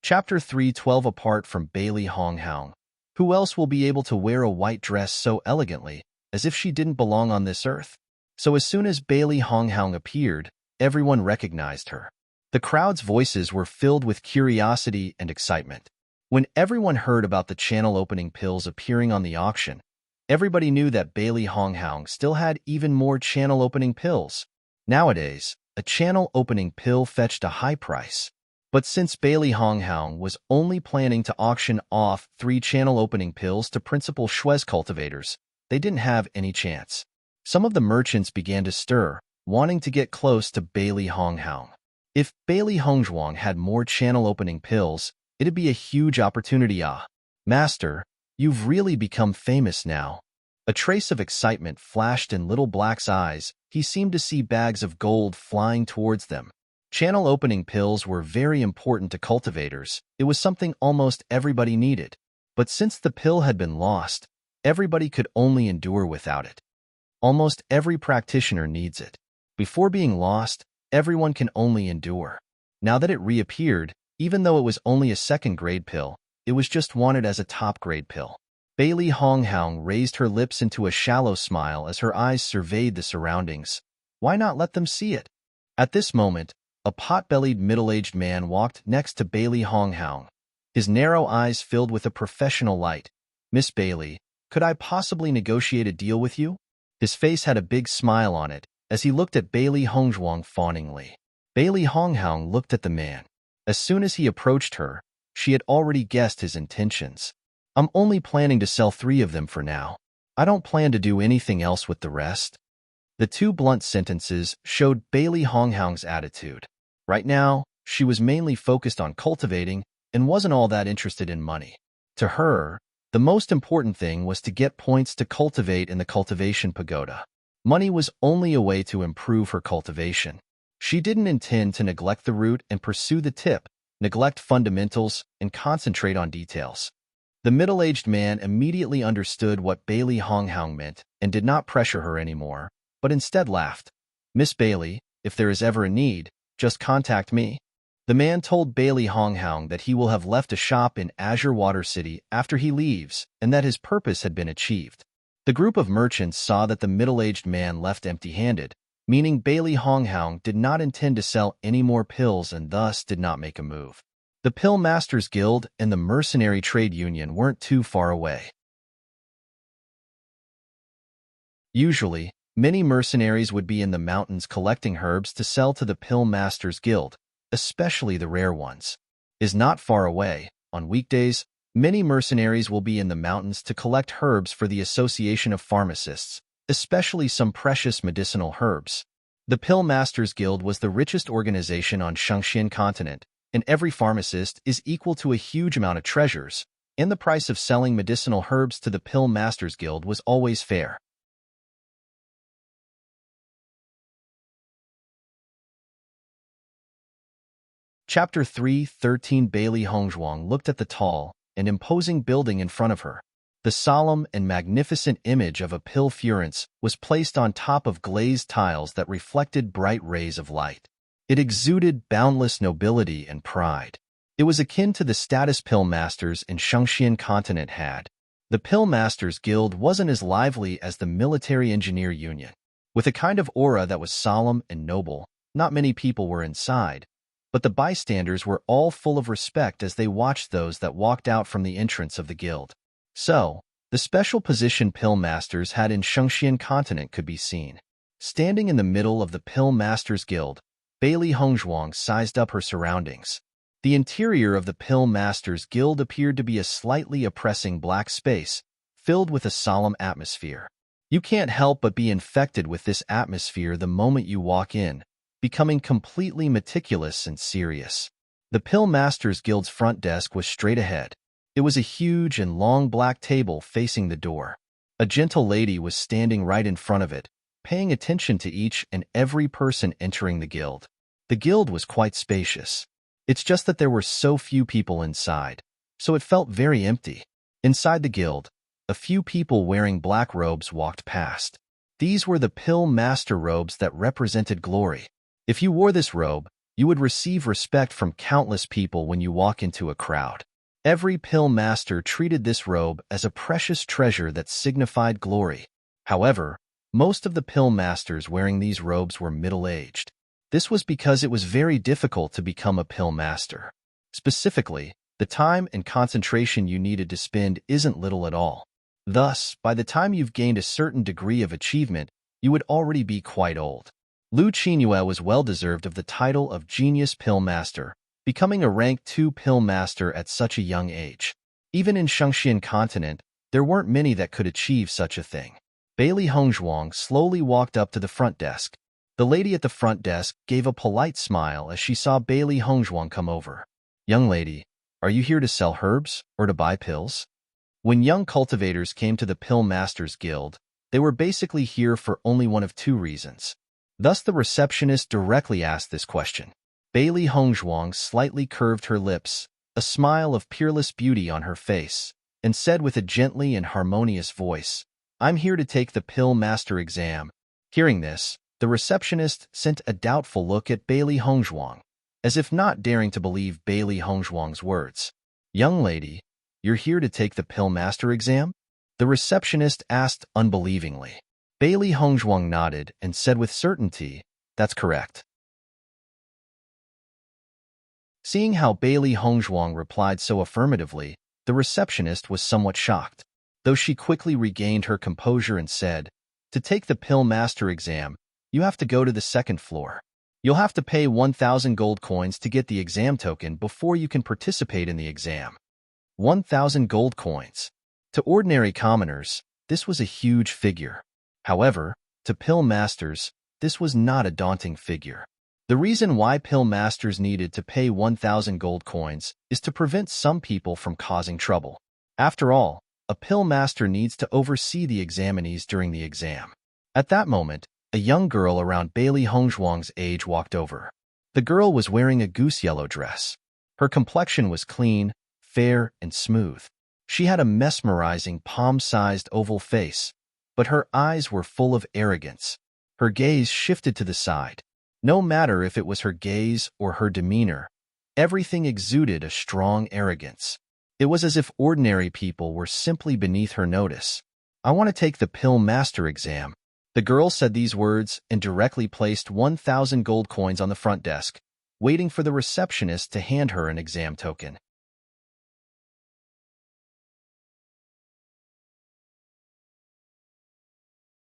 A: Chapter 3:12 Apart from Bailey Hongzhuang, who else will be able to wear a white dress so elegantly, as if she didn't belong on this earth? So as soon as Bailey Hongzhuang appeared, everyone recognized her. The crowd's voices were filled with curiosity and excitement. When everyone heard about the channel opening pills appearing on the auction, everybody knew that Bailey Hongzhuang still had even more channel opening pills. Nowadays, a channel opening pill fetched a high price. But since Bailey Hongzhuang was only planning to auction off 3 channel opening pills to principal Shui's cultivators, they didn't have any chance. Some of the merchants began to stir, wanting to get close to Bailey Hongzhuang. If Bailey Hongzhuang had more channel opening pills, it'd be a huge opportunity. Master, you've really become famous now. A trace of excitement flashed in Little Black's eyes. He seemed to see bags of gold flying towards them. Channel opening pills were very important to cultivators. It was something almost everybody needed. But since the pill had been lost, everybody could only endure without it. Almost every practitioner needs it. Before being lost, everyone can only endure. Now that it reappeared, even though it was only a second-grade pill, it was just wanted as a top-grade pill. Bailey Hongzhuang raised her lips into a shallow smile as her eyes surveyed the surroundings. Why not let them see it? At this moment, a pot-bellied middle-aged man walked next to Bailey Hongzhuang. His narrow eyes filled with a professional light. Miss Bailey, could I possibly negotiate a deal with you? His face had a big smile on it as he looked at Bailey Hongzhuang fawningly. Bailey Hongzhuang looked at the man. As soon as he approached her, she had already guessed his intentions. I'm only planning to sell 3 of them for now. I don't plan to do anything else with the rest. The 2 blunt sentences showed Bailey Hongzhuang's attitude. Right now, she was mainly focused on cultivating and wasn't all that interested in money. To her, the most important thing was to get points to cultivate in the cultivation pagoda. Money was only a way to improve her cultivation. She didn't intend to neglect the root and pursue the tip, neglect fundamentals, and concentrate on details. The middle-aged man immediately understood what Bailey Hongzhuang meant and did not pressure her anymore, but instead laughed. Miss Bailey, if there is ever a need, just contact me. The man told Bailey Hongzhuang that he will have left a shop in Azure Water City after he leaves and that his purpose had been achieved. The group of merchants saw that the middle-aged man left empty-handed, meaning Bailey Hongzhuang did not intend to sell any more pills and thus did not make a move. The Pill Masters Guild and the Mercenary Trade Union weren't too far away. Usually, many mercenaries would be in the mountains collecting herbs to sell to the Pill Masters Guild, especially the rare ones. Is not far away. On weekdays, many mercenaries will be in the mountains to collect herbs for the Association of Pharmacists, especially some precious medicinal herbs. The Pill Masters Guild was the richest organization on Shangxian continent, and every pharmacist is equal to a huge amount of treasures, and the price of selling medicinal herbs to the Pill Masters Guild was always fair. Chapter 3:13 Bailey Hongzhuang looked at the tall and imposing building in front of her. The solemn and magnificent image of a pill furence was placed on top of glazed tiles that reflected bright rays of light. It exuded boundless nobility and pride. It was akin to the status pill masters in Shangxian continent had. The Pill Masters Guild wasn't as lively as the Military Engineer Union. With a kind of aura that was solemn and noble, not many people were inside, but the bystanders were all full of respect as they watched those that walked out from the entrance of the guild. So, the special position Pill Masters had in Shengxian continent could be seen. Standing in the middle of the Pill Masters Guild, Bailey Hongzhuang sized up her surroundings. The interior of the Pill Masters Guild appeared to be a slightly oppressing black space, filled with a solemn atmosphere. You can't help but be infected with this atmosphere the moment you walk in, becoming completely meticulous and serious. The Pill Masters Guild's front desk was straight ahead. It was a huge and long black table facing the door. A gentle lady was standing right in front of it, paying attention to each and every person entering the guild. The guild was quite spacious. It's just that there were so few people inside, so it felt very empty. Inside the guild, a few people wearing black robes walked past. These were the Pill Master robes that represented glory. If you wore this robe, you would receive respect from countless people when you walk into a crowd. Every Pill Master treated this robe as a precious treasure that signified glory. However, most of the Pill Masters wearing these robes were middle-aged. This was because it was very difficult to become a Pill Master. Specifically, the time and concentration you needed to spend isn't little at all. Thus, by the time you've gained a certain degree of achievement, you would already be quite old. Lu Qingyue was well-deserved of the title of Genius Pill Master, becoming a rank 2 Pill Master at such a young age. Even in Shengxian continent, there weren't many that could achieve such a thing. Bailey Hongzhuang slowly walked up to the front desk. The lady at the front desk gave a polite smile as she saw Bailey Hongzhuang come over. "Young lady, are you here to sell herbs or to buy pills?" When young cultivators came to the Pill Masters Guild, they were basically here for only one of two reasons. Thus the receptionist directly asked this question. Bailey Hongzhuang slightly curved her lips, a smile of peerless beauty on her face, and said with a gently and harmonious voice, "I'm here to take the Pill Master exam." Hearing this, the receptionist sent a doubtful look at Bailey Hongzhuang, as if not daring to believe Bailey Hongzhuang's words. "Young lady, you're here to take the Pill Master exam?" The receptionist asked unbelievingly. Bailey Hongzhuang nodded and said with certainty, "That's correct." Seeing how Bailey Hongzhuang replied so affirmatively, the receptionist was somewhat shocked, though she quickly regained her composure and said, "To take the Pill Master exam, you have to go to the second floor. You'll have to pay 1,000 gold coins to get the exam token before you can participate in the exam." 1,000 gold coins. To ordinary commoners, this was a huge figure. However, to Pill Masters, this was not a daunting figure. The reason why Pill Masters needed to pay 1,000 gold coins is to prevent some people from causing trouble. After all, a Pill Master needs to oversee the examinees during the exam. At that moment, a young girl around Bailey Hongzhuang's age walked over. The girl was wearing a goose-yellow dress. Her complexion was clean, fair, and smooth. She had a mesmerizing palm-sized oval face, but her eyes were full of arrogance. Her gaze shifted to the side. No matter if it was her gaze or her demeanor, everything exuded a strong arrogance. It was as if ordinary people were simply beneath her notice. "I want to take the Pill Master exam." The girl said these words and directly placed 1,000 gold coins on the front desk, waiting for the receptionist to hand her an exam token.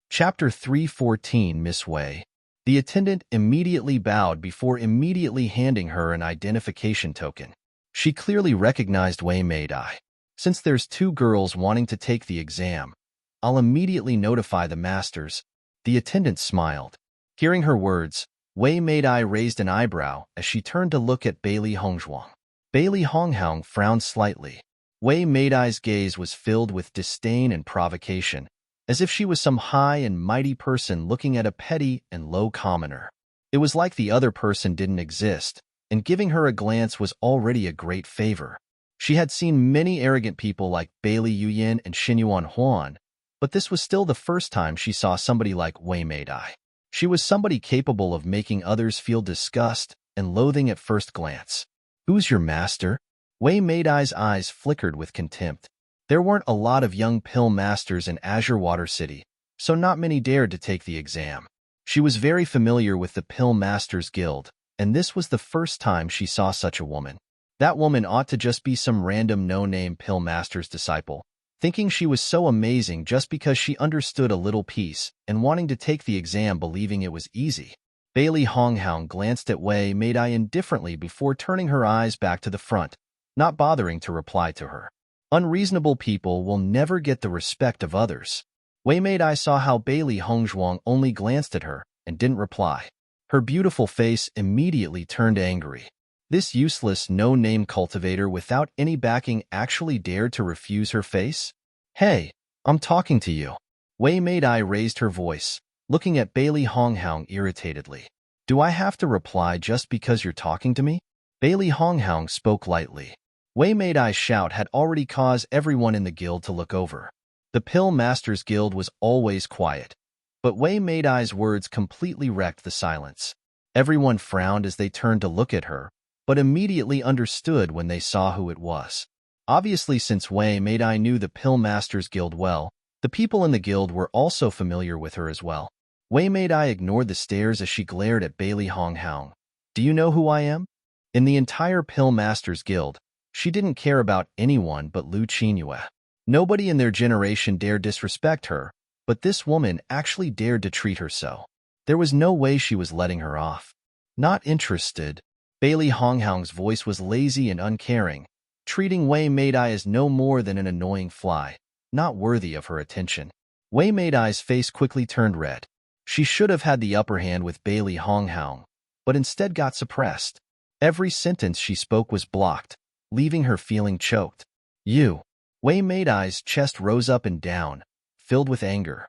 A: Chapter 314, Miss Wei. The attendant immediately bowed before immediately handing her an identification token. She clearly recognized Wei Meidai. "Since there's two girls wanting to take the exam, I'll immediately notify the masters." The attendant smiled. Hearing her words, Wei Meidai raised an eyebrow as she turned to look at Bailey Hongzhuang. Bailey Hongzhuang frowned slightly. Wei Meidai's gaze was filled with disdain and provocation, as if she was some high and mighty person looking at a petty and low commoner. It was like the other person didn't exist, and giving her a glance was already a great favor. She had seen many arrogant people like Bailey Yuyan and Xinyuan Huan, but this was still the first time she saw somebody like Wei Meidai. She was somebody capable of making others feel disgust and loathing at first glance. "Who's your master?" Wei Meidai's eyes flickered with contempt. There weren't a lot of young Pill Masters in Azure Water City, so not many dared to take the exam. She was very familiar with the Pill Masters Guild, and this was the first time she saw such a woman. That woman ought to just be some random no-name pill master's disciple, thinking she was so amazing just because she understood a little piece and wanting to take the exam believing it was easy. Bailey Honghoung glanced at Wei Meidai indifferently before turning her eyes back to the front, not bothering to reply to her. Unreasonable people will never get the respect of others. Wei Meidai saw how Bailey Hongzhuang only glanced at her and didn't reply. Her beautiful face immediately turned angry. This useless no-name cultivator without any backing actually dared to refuse her face? Hey, I'm talking to you. Wei Meidai raised her voice, looking at Bailey Honghoung irritatedly. Do I have to reply just because you're talking to me? Bailey Honghoung spoke lightly. Wei Meidai's shout had already caused everyone in the guild to look over. The Pill Masters Guild was always quiet, but Wei Meidai's words completely wrecked the silence. Everyone frowned as they turned to look at her, but immediately understood when they saw who it was. Obviously, since Wei Meidai knew the Pill Masters Guild well, the people in the guild were also familiar with her as well. Wei Meidai ignored the stares as she glared at Bailey Honghoung. Do you know who I am? In the entire Pill Masters Guild, she didn't care about anyone but Lu Qinyue. Nobody in their generation dared disrespect her, but this woman actually dared to treat her so. There was no way she was letting her off. Not interested. Bailey Honghoung's voice was lazy and uncaring, treating Wei Meidai as no more than an annoying fly, not worthy of her attention. Wei Meidai's face quickly turned red. She should have had the upper hand with Bailey Honghoung, but instead got suppressed. Every sentence she spoke was blocked, leaving her feeling choked. You. Wei Meidai's chest rose up and down, filled with anger.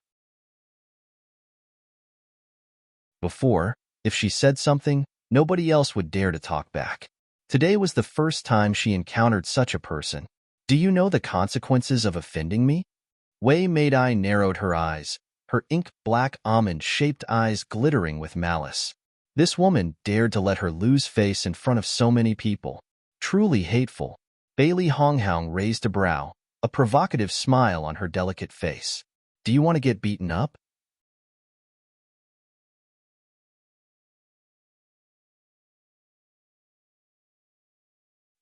A: Before, if she said something, nobody else would dare to talk back. Today was the first time she encountered such a person. Do you know the consequences of offending me? Wei Meidai narrowed her eyes, her ink-black almond-shaped eyes glittering with malice. This woman dared to let her lose face in front of so many people. Truly hateful. Bailey Honghoung raised a brow, a provocative smile on her delicate face. Do you want to get beaten up?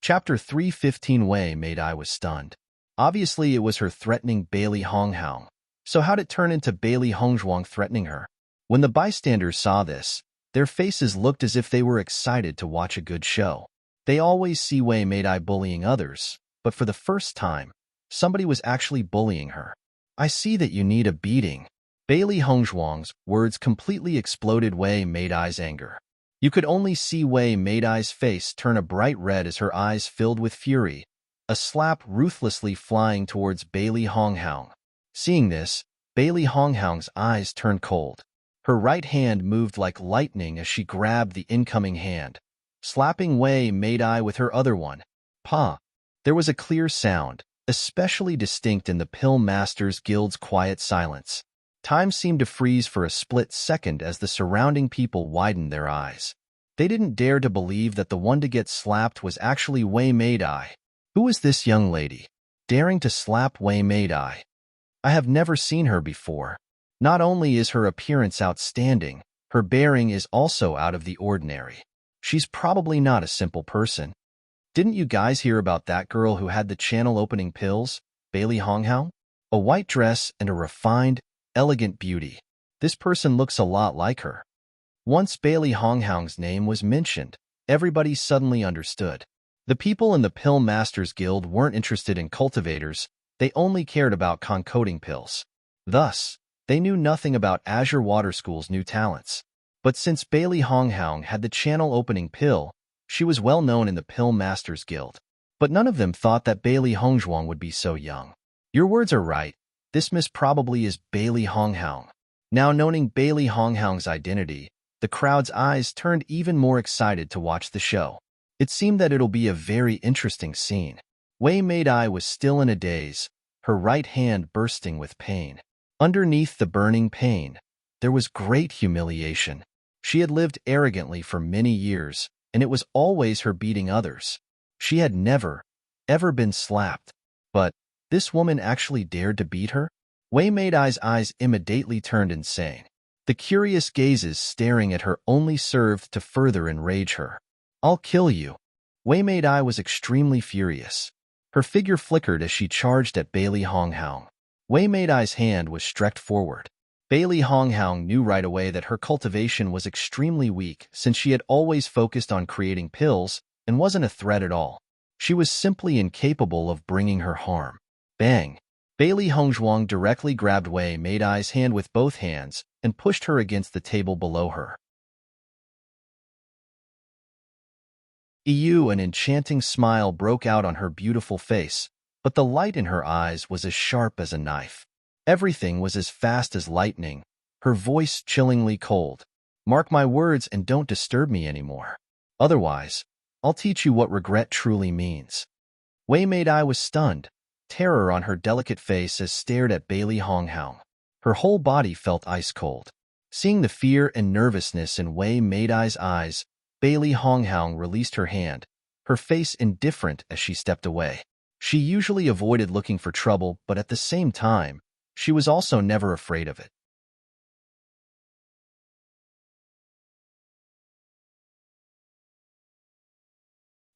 A: Chapter 315. Wei Meidai was stunned. Obviously, it was her threatening Bailey Honghoung. So how'd it turn into Bailey Hongzhuang threatening her? When the bystanders saw this, their faces looked as if they were excited to watch a good show. They always see Wei Meidai bullying others, but for the first time, somebody was actually bullying her. I see that you need a beating. Bailey Hongzhuang's words completely exploded Wei Meidai's anger. You could only see Wei Meidai's face turn a bright red as her eyes filled with fury, a slap ruthlessly flying towards Bailey Honghoung. Seeing this, Bailey Honghoung's eyes turned cold. Her right hand moved like lightning as she grabbed the incoming hand, slapping Wei Meidai with her other one. Pa! There was a clear sound, especially distinct in the Pill Masters Guild's quiet silence. Time seemed to freeze for a split second as the surrounding people widened their eyes. They didn't dare to believe that the one to get slapped was actually Wei Meidai. Who is this young lady, daring to slap Wei Meidai? I have never seen her before. Not only is her appearance outstanding, her bearing is also out of the ordinary. She's probably not a simple person. Didn't you guys hear about that girl who had the channel-opening pills, Bailey Honghoung? A white dress and a refined, elegant beauty. This person looks a lot like her. Once Bailey Honghoung's name was mentioned, everybody suddenly understood. The people in the Pill Masters Guild weren't interested in cultivators, they only cared about concocting pills. Thus, they knew nothing about Azure Water School's new talents. But since Bailey Honghoung had the channel-opening pill, she was well known in the Pill Masters Guild. But none of them thought that Bailey Hongzhuang would be so young. Your words are right. This miss probably is Bailey Honghoung. Now knowing Bailey Honghoung's identity, the crowd's eyes turned even more excited to watch the show. It seemed that it'll be a very interesting scene. Wei Meidai was still in a daze, her right hand bursting with pain. Underneath the burning pain, there was great humiliation. She had lived arrogantly for many years, and it was always her beating others. She had never, ever been slapped. But this woman actually dared to beat her? Wei Meidai's eyes immediately turned insane. The curious gazes staring at her only served to further enrage her. "I'll kill you." Wei Mei was extremely furious. Her figure flickered as she charged at Bailey Honghoung. Wei Mei's hand was stretched forward. Bailey Honghoung knew right away that her cultivation was extremely weak since she had always focused on creating pills and wasn't a threat at all. She was simply incapable of bringing her harm. Bang! Bailey Hongzhuang directly grabbed Wei Mei's hand with both hands and pushed her against the table below her. An enchanting smile broke out on her beautiful face, but the light in her eyes was as sharp as a knife. Everything was as fast as lightning, her voice chillingly cold. "Mark my words and don't disturb me anymore. Otherwise, I'll teach you what regret truly means." Wei Mei was stunned, terror on her delicate face as stared at Bailey Honghoung. Her whole body felt ice cold. Seeing the fear and nervousness in Wei Mei's eyes, Bailey Honghoung released her hand, her face indifferent as she stepped away. She usually avoided looking for trouble, but at the same time, she was also never afraid of it.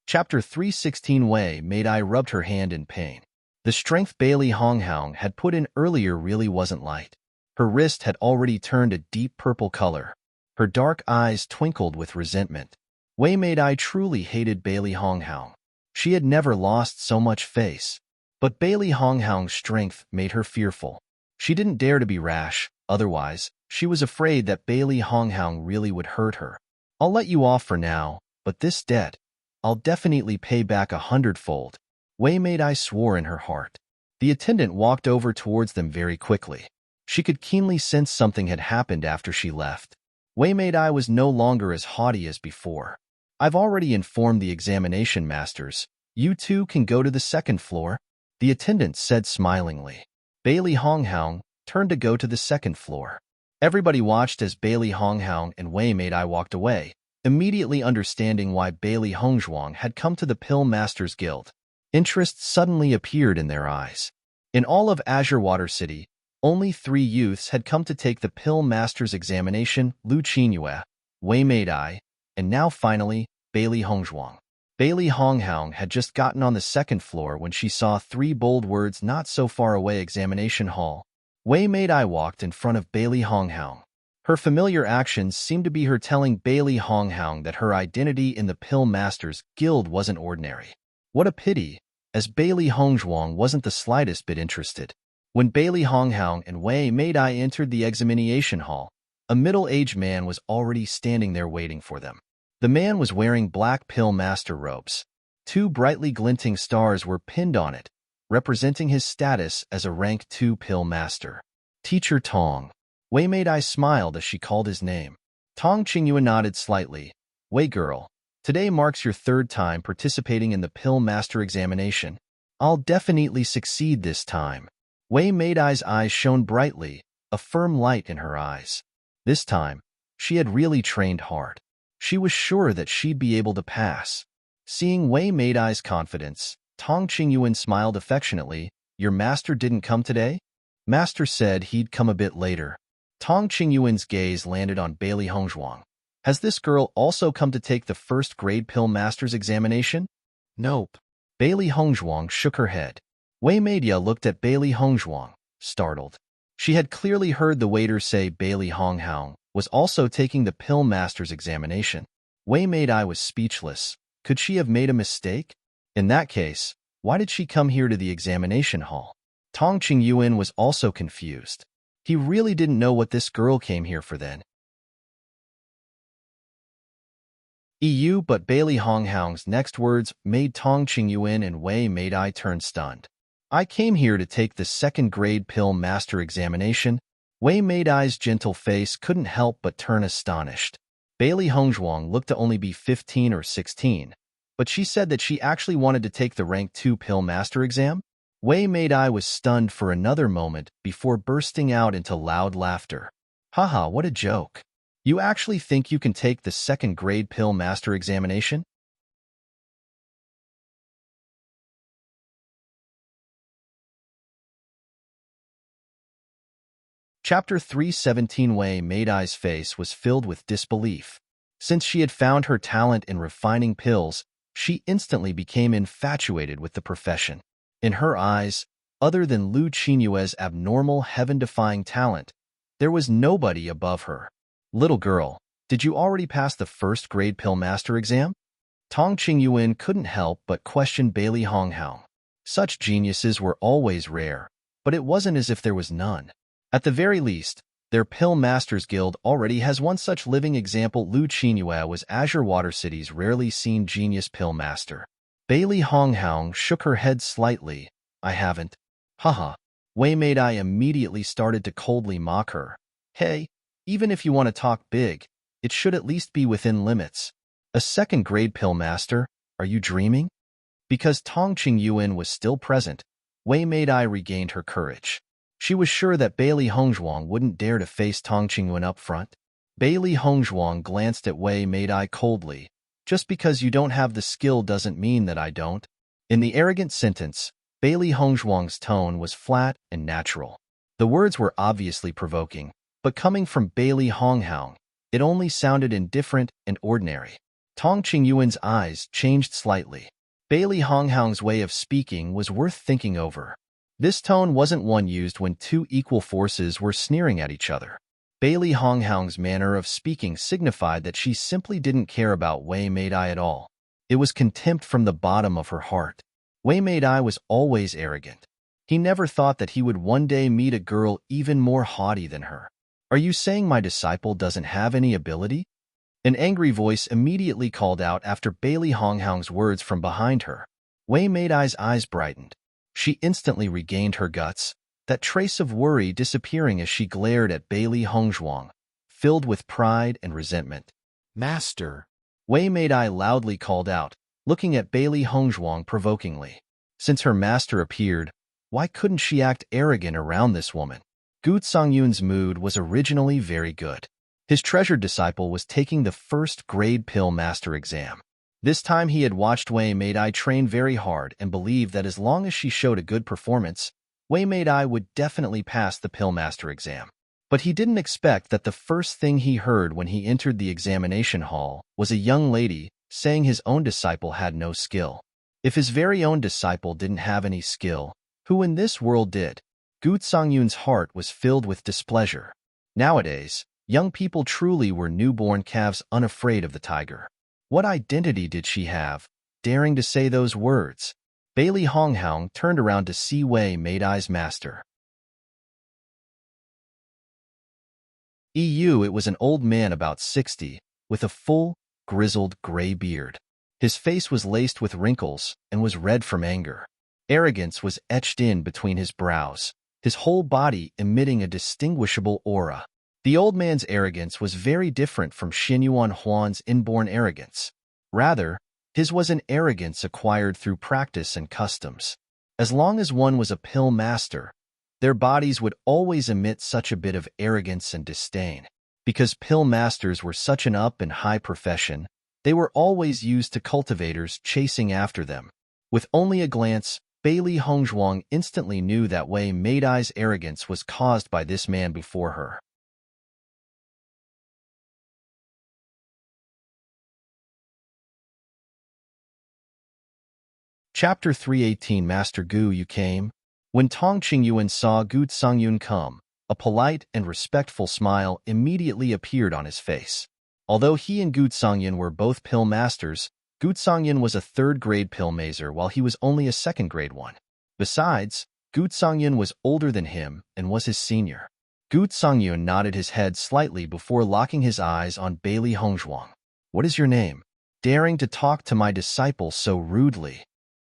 A: Chapter 316. Wei Mei rubbed her hand in pain. The strength Bailey Honghoung had put in earlier really wasn't light. Her wrist had already turned a deep purple color. Her dark eyes twinkled with resentment. Wei Mei truly hated Bailey Honghoung. She had never lost so much face. But Bailey Honghoung's strength made her fearful. She didn't dare to be rash, otherwise, she was afraid that Bailey Honghoung really would hurt her. "I'll let you off for now, but this debt, I'll definitely pay back 100-fold. Wei Mei swore in her heart. The attendant walked over towards them very quickly. She could keenly sense something had happened after she left. Wei Mei was no longer as haughty as before. "I've already informed the examination masters. You two can go to the second floor," the attendant said smilingly. Bailey Honghoung turned to go to the second floor. Everybody watched as Bailey Honghoung and Wei Mei walked away, immediately understanding why Bailey Hongzhuang had come to the Pill Masters Guild. Interest suddenly appeared in their eyes. In all of Azure Water City, only 3 youths had come to take the Pill Masters examination: Lu Qinyue, Wei Mei, and now finally, Bailey Hongzhuang. Bailey Honghoung had just gotten on the second floor when she saw 3 bold words not so far away: examination hall. Wei Mei walked in front of Bailey Honghoung. Her familiar actions seemed to be her telling Bailey Honghoung that her identity in the Pill Masters Guild wasn't ordinary. What a pity, as Bailey Hongzhuang wasn't the slightest bit interested. When Bailey Honghoung and Wei Mei entered the examination hall, a middle-aged man was already standing there waiting for them. The man was wearing black Pill Master robes. 2 brightly glinting stars were pinned on it, representing his status as a rank 2 Pill Master. "Teacher Tong." Wei Mei smiled as she called his name. Tong Qingyue nodded slightly. "Wei girl, today marks your 3rd time participating in the Pill Master examination. I'll definitely succeed this time." Wei Mei's eyes shone brightly, a firm light in her eyes. This time, she had really trained hard. She was sure that she'd be able to pass. Seeing Wei Mei's confidence, Tong Qingyuan smiled affectionately. "Your master didn't come today?" "Master said he'd come a bit later." Tong Qingyuan's gaze landed on Bailey Hongzhuang. "Has this girl also come to take the 1st grade Pill Master's examination?" "Nope." Bailey Hongzhuang shook her head. Wei Mei looked at Bailey Hongzhuang, startled. She had clearly heard the waiter say Bailey Honghoung was also taking the Pill Master's examination. Wei Mei was speechless. Could she have made a mistake? In that case, why did she come here to the examination hall? Tong Qingyuan was also confused. He really didn't know what this girl came here for then. But Bailey Honghoung's next words made Tong Qingyuan and Wei Mei turn stunned. "I came here to take the 2nd grade Pill Master examination." Wei Mei's gentle face couldn't help but turn astonished. Bailey Hongzhuang looked to only be 15 or 16, but she said that she actually wanted to take the rank 2 Pill Master exam? Wei Mei was stunned for another moment before bursting out into loud laughter. "Haha, what a joke. You actually think you can take the 2nd grade Pill Master examination?" Chapter 317 Wei Meidai's face was filled with disbelief. Since she had found her talent in refining pills, she instantly became infatuated with the profession. In her eyes, other than Lu Qinyue's abnormal heaven-defying talent, there was nobody above her. Little girl, did you already pass the first-grade pill master exam? Tong Qingyuan couldn't help but question Bailey Honghao. Such geniuses were always rare, but it wasn't as if there was none. At the very least, their Pill Masters Guild already has one such living example. Lu Qinyue was Azure Water City's rarely seen genius pill master. Bailey Honghao shook her head slightly. I haven't. Haha. Wei Meidai immediately started to coldly mock her. Hey, even if you want to talk big, it should at least be within limits. A second-grade pill master? Are you dreaming? Because Tong Qingyuan was still present, Wei Meidai regained her courage. She was sure that Bailey Hongzhuang wouldn't dare to face Tong Qingyuan up front. Bailey Hongzhuang glanced at Wei Meidai coldly. Just because you don't have the skill doesn't mean that I don't. In the arrogant sentence, Bailey Hongzhuang's tone was flat and natural. The words were obviously provoking, but coming from Bailey Honghao, it only sounded indifferent and ordinary. Tong Qingyuan's eyes changed slightly. Bailey Honghao's way of speaking was worth thinking over. This tone wasn't one used when two equal forces were sneering at each other. Bailey Honghao's manner of speaking signified that she simply didn't care about Wei Meidai at all. It was contempt from the bottom of her heart. Wei Meidai was always arrogant. He never thought that he would one day meet a girl even more haughty than her. Are you saying my disciple doesn't have any ability? An angry voice immediately called out after Bailey Honghao's words from behind her. Wei Meidai's eyes brightened. She instantly regained her guts, that trace of worry disappearing as she glared at Bailey Hongzhuang, filled with pride and resentment. Master! Wei Meidai loudly called out, looking at Bailey Hongzhuang provokingly. Since her master appeared, why couldn't she act arrogant around this woman? Gu Songyun's mood was originally very good. His treasured disciple was taking the first-grade pill master exam. This time he had watched Wei Meidai train very hard and believed that as long as she showed a good performance, Wei Meidai would definitely pass the pill master exam. But he didn't expect that the first thing he heard when he entered the examination hall was a young lady saying his own disciple had no skill. If his very own disciple didn't have any skill, who in this world did? Gu Songyun's heart was filled with displeasure. Nowadays, young people truly were newborn calves unafraid of the tiger. What identity did she have, daring to say those words? Bailey Honghao turned around to see Wei Meidai's master. It was an old man about 60, with a full, grizzled gray beard. His face was laced with wrinkles and was red from anger. Arrogance was etched in between his brows, his whole body emitting a distinguishable aura. The old man's arrogance was very different from Xinyuan Huan's inborn arrogance. Rather, his was an arrogance acquired through practice and customs. As long as one was a pill master, their bodies would always emit such a bit of arrogance and disdain. Because pill masters were such an up and high profession, they were always used to cultivators chasing after them. With only a glance, Bailey Hongzhuang instantly knew that Wei Meidai's arrogance was caused by this man before her. Chapter 318 Master Gu, you came? When Tong Qingyuan saw Gu Songyun come, a polite and respectful smile immediately appeared on his face. Although he and Gu Songyun were both pill masters, Gu Songyun was a third-grade pill mazer while he was only a second-grade one. Besides, Gu Songyun was older than him and was his senior. Gu Songyun nodded his head slightly before locking his eyes on Bailey Hongzhuang. What is your name? Daring to talk to my disciple so rudely.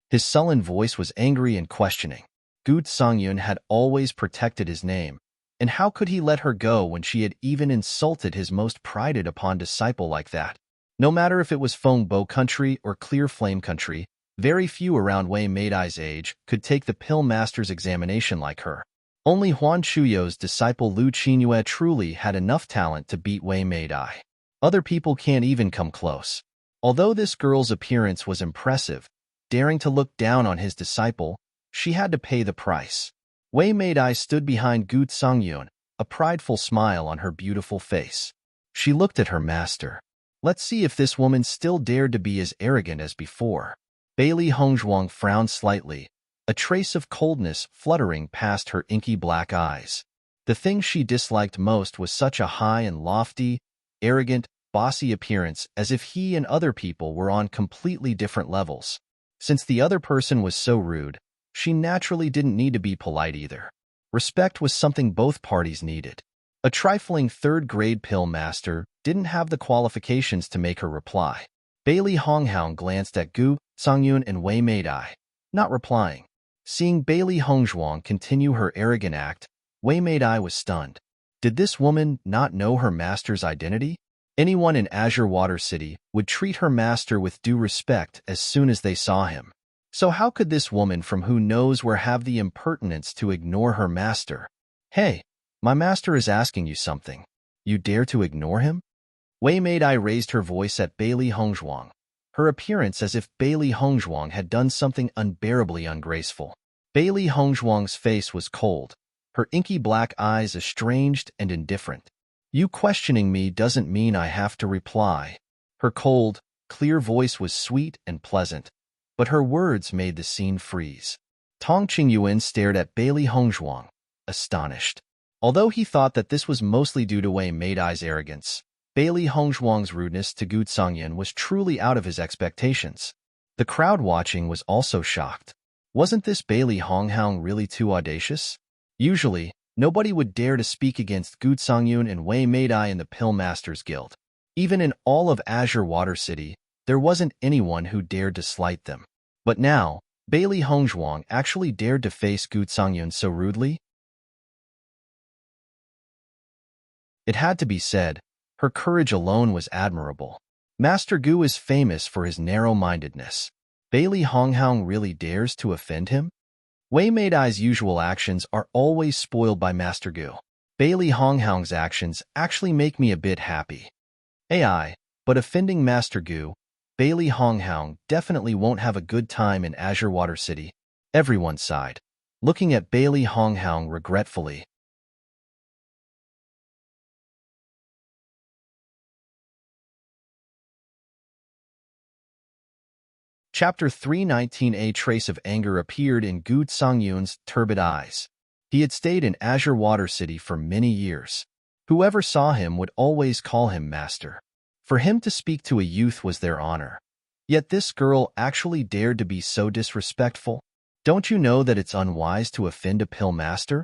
A: His sullen voice was angry and questioning. Gu Songyun had always protected his name, and how could he let her go when she had even insulted his most prided-upon disciple like that? No matter if it was Feng Bo country or Clear Flame country, very few around Wei Meidai's age could take the pill master's examination like her. Only Huan Chuyo's disciple Lu Qinyue truly had enough talent to beat Wei Meidai. Other people can't even come close. Although this girl's appearance was impressive, daring to look down on his disciple, she had to pay the price. Wei Meidai stood behind Gu Songyun, a prideful smile on her beautiful face. She looked at her master. Let's see if this woman still dared to be as arrogant as before. Bailey Hongzhuang frowned slightly, a trace of coldness fluttering past her inky black eyes. The thing she disliked most was such a high and lofty, arrogant, bossy appearance, as if he and other people were on completely different levels. Since the other person was so rude, she naturally didn't need to be polite either. Respect was something both parties needed. A trifling third-grade pill master didn't have the qualifications to make her reply. Bailey Honghoung glanced at Gu Songyun and Wei Meidai, not replying. Seeing Bailey Hongzhuang continue her arrogant act, Wei Meidai was stunned. Did this woman not know her master's identity? Anyone in Azure Water City would treat her master with due respect as soon as they saw him. So how could this woman from who knows where have the impertinence to ignore her master? Hey, my master is asking you something. You dare to ignore him? Wei Meidai raised her voice at Bailey Hongzhuang, her appearance as if Bailey Hongzhuang had done something unbearably ungraceful. Bailey Hongzhuang's face was cold, her inky black eyes estranged and indifferent. You questioning me doesn't mean I have to reply. Her cold, clear voice was sweet and pleasant, but her words made the scene freeze. Tong Qingyuan stared at Bailey Hongzhuang, astonished. Although he thought that this was mostly due to Wei Meidai's arrogance, Bailey Hongzhuang's rudeness to Gu Songyan was truly out of his expectations. The crowd watching was also shocked. Wasn't this Bailey Honghoung really too audacious? Usually, nobody would dare to speak against Gu Songyun and Wei Meidai in the Pill Masters Guild. Even in all of Azure Water City, there wasn't anyone who dared to slight them. But now, Bailey Hongzhuang actually dared to face Gu Songyun so rudely? It had to be said, her courage alone was admirable. Master Gu is famous for his narrow-mindedness. Bailey Honghoung really dares to offend him? Wei Meidai's usual actions are always spoiled by Master Gu. Bailey Honghoung's actions actually make me a bit happy. AI, but offending Master Gu, Bailey Honghoung definitely won't have a good time in Azure Water City. Everyone sighed, looking at Bailey Honghoung regretfully. Chapter 319. A trace of anger appeared in Gu Songyun's turbid eyes. He had stayed in Azure Water City for many years. Whoever saw him would always call him master. For him to speak to a youth was their honor. Yet this girl actually dared to be so disrespectful. Don't you know that it's unwise to offend a pill master?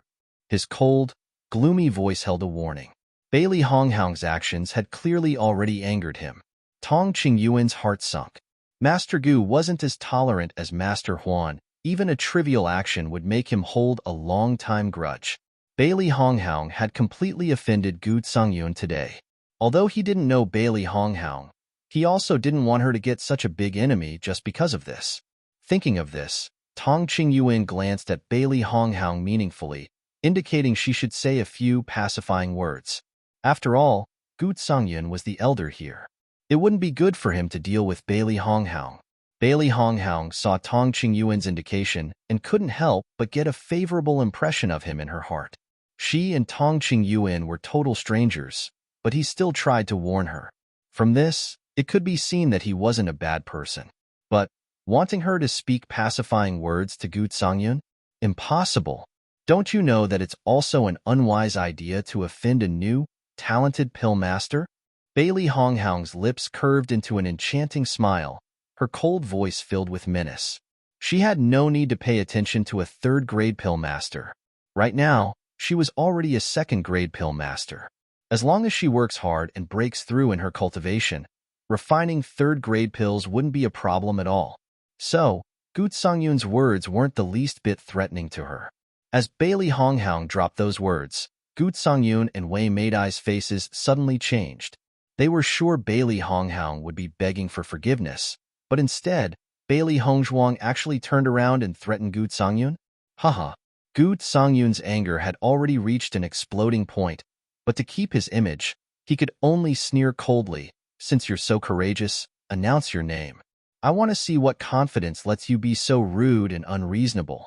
A: His cold, gloomy voice held a warning. Bailey Honghoung's actions had clearly already angered him. Tong Qingyuan's heart sunk. Master Gu wasn't as tolerant as Master Huan. Even a trivial action would make him hold a long-time grudge. Bailey Honghoung had completely offended Gu Songyun today. Although he didn't know Bailey Honghoung, he also didn't want her to get such a big enemy just because of this. Thinking of this, Tong Qingyuan glanced at Bailey Honghoung meaningfully, indicating she should say a few pacifying words. After all, Gu Songyun was the elder here. It wouldn't be good for him to deal with Bailey Honghoung. Bailey Honghoung saw Tong Qingyuan's indication and couldn't help but get a favorable impression of him in her heart. She and Tong Qingyuan were total strangers, but he still tried to warn her. From this, it could be seen that he wasn't a bad person. But, wanting her to speak pacifying words to Gu Songyun? Impossible. Don't you know that it's also an unwise idea to offend a new, talented pill master? Bailey Honghoung's lips curved into an enchanting smile, her cold voice filled with menace. She had no need to pay attention to a third-grade pill master. Right now, she was already a second-grade pill master. As long as she works hard and breaks through in her cultivation, refining third-grade pills wouldn't be a problem at all. So, Gu Songyun's words weren't the least bit threatening to her. As Bailey Honghoung dropped those words, Gu Songyun and Wei Meidai's faces suddenly changed. They were sure Bailey Honghoung would be begging for forgiveness, but instead, Bailey Hongzhuang actually turned around and threatened Gu Songyun? Haha. Gu Songyun's anger had already reached an exploding point, but to keep his image, he could only sneer coldly. Since you're so courageous, announce your name. I want to see what confidence lets you be so rude and unreasonable.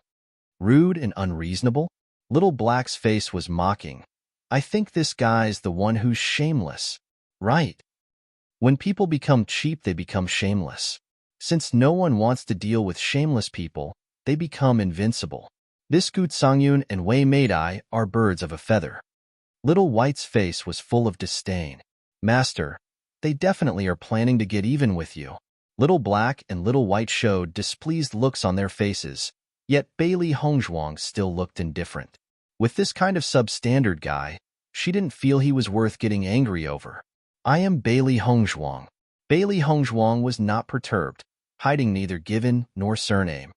A: Rude and unreasonable? Little Black's face was mocking. I think this guy's the one who's shameless. Right. When people become cheap, they become shameless. Since no one wants to deal with shameless people, they become invincible. This Gut Songyun and Wei Meidai are birds of a feather. Little White's face was full of disdain. Master, they definitely are planning to get even with you. Little Black and Little White showed displeased looks on their faces, yet Bailey Hongzhuang still looked indifferent. With this kind of substandard guy, she didn't feel he was worth getting angry over. I am Bailey Hongzhuang. Bailey Hongzhuang was not perturbed, hiding neither given nor surname.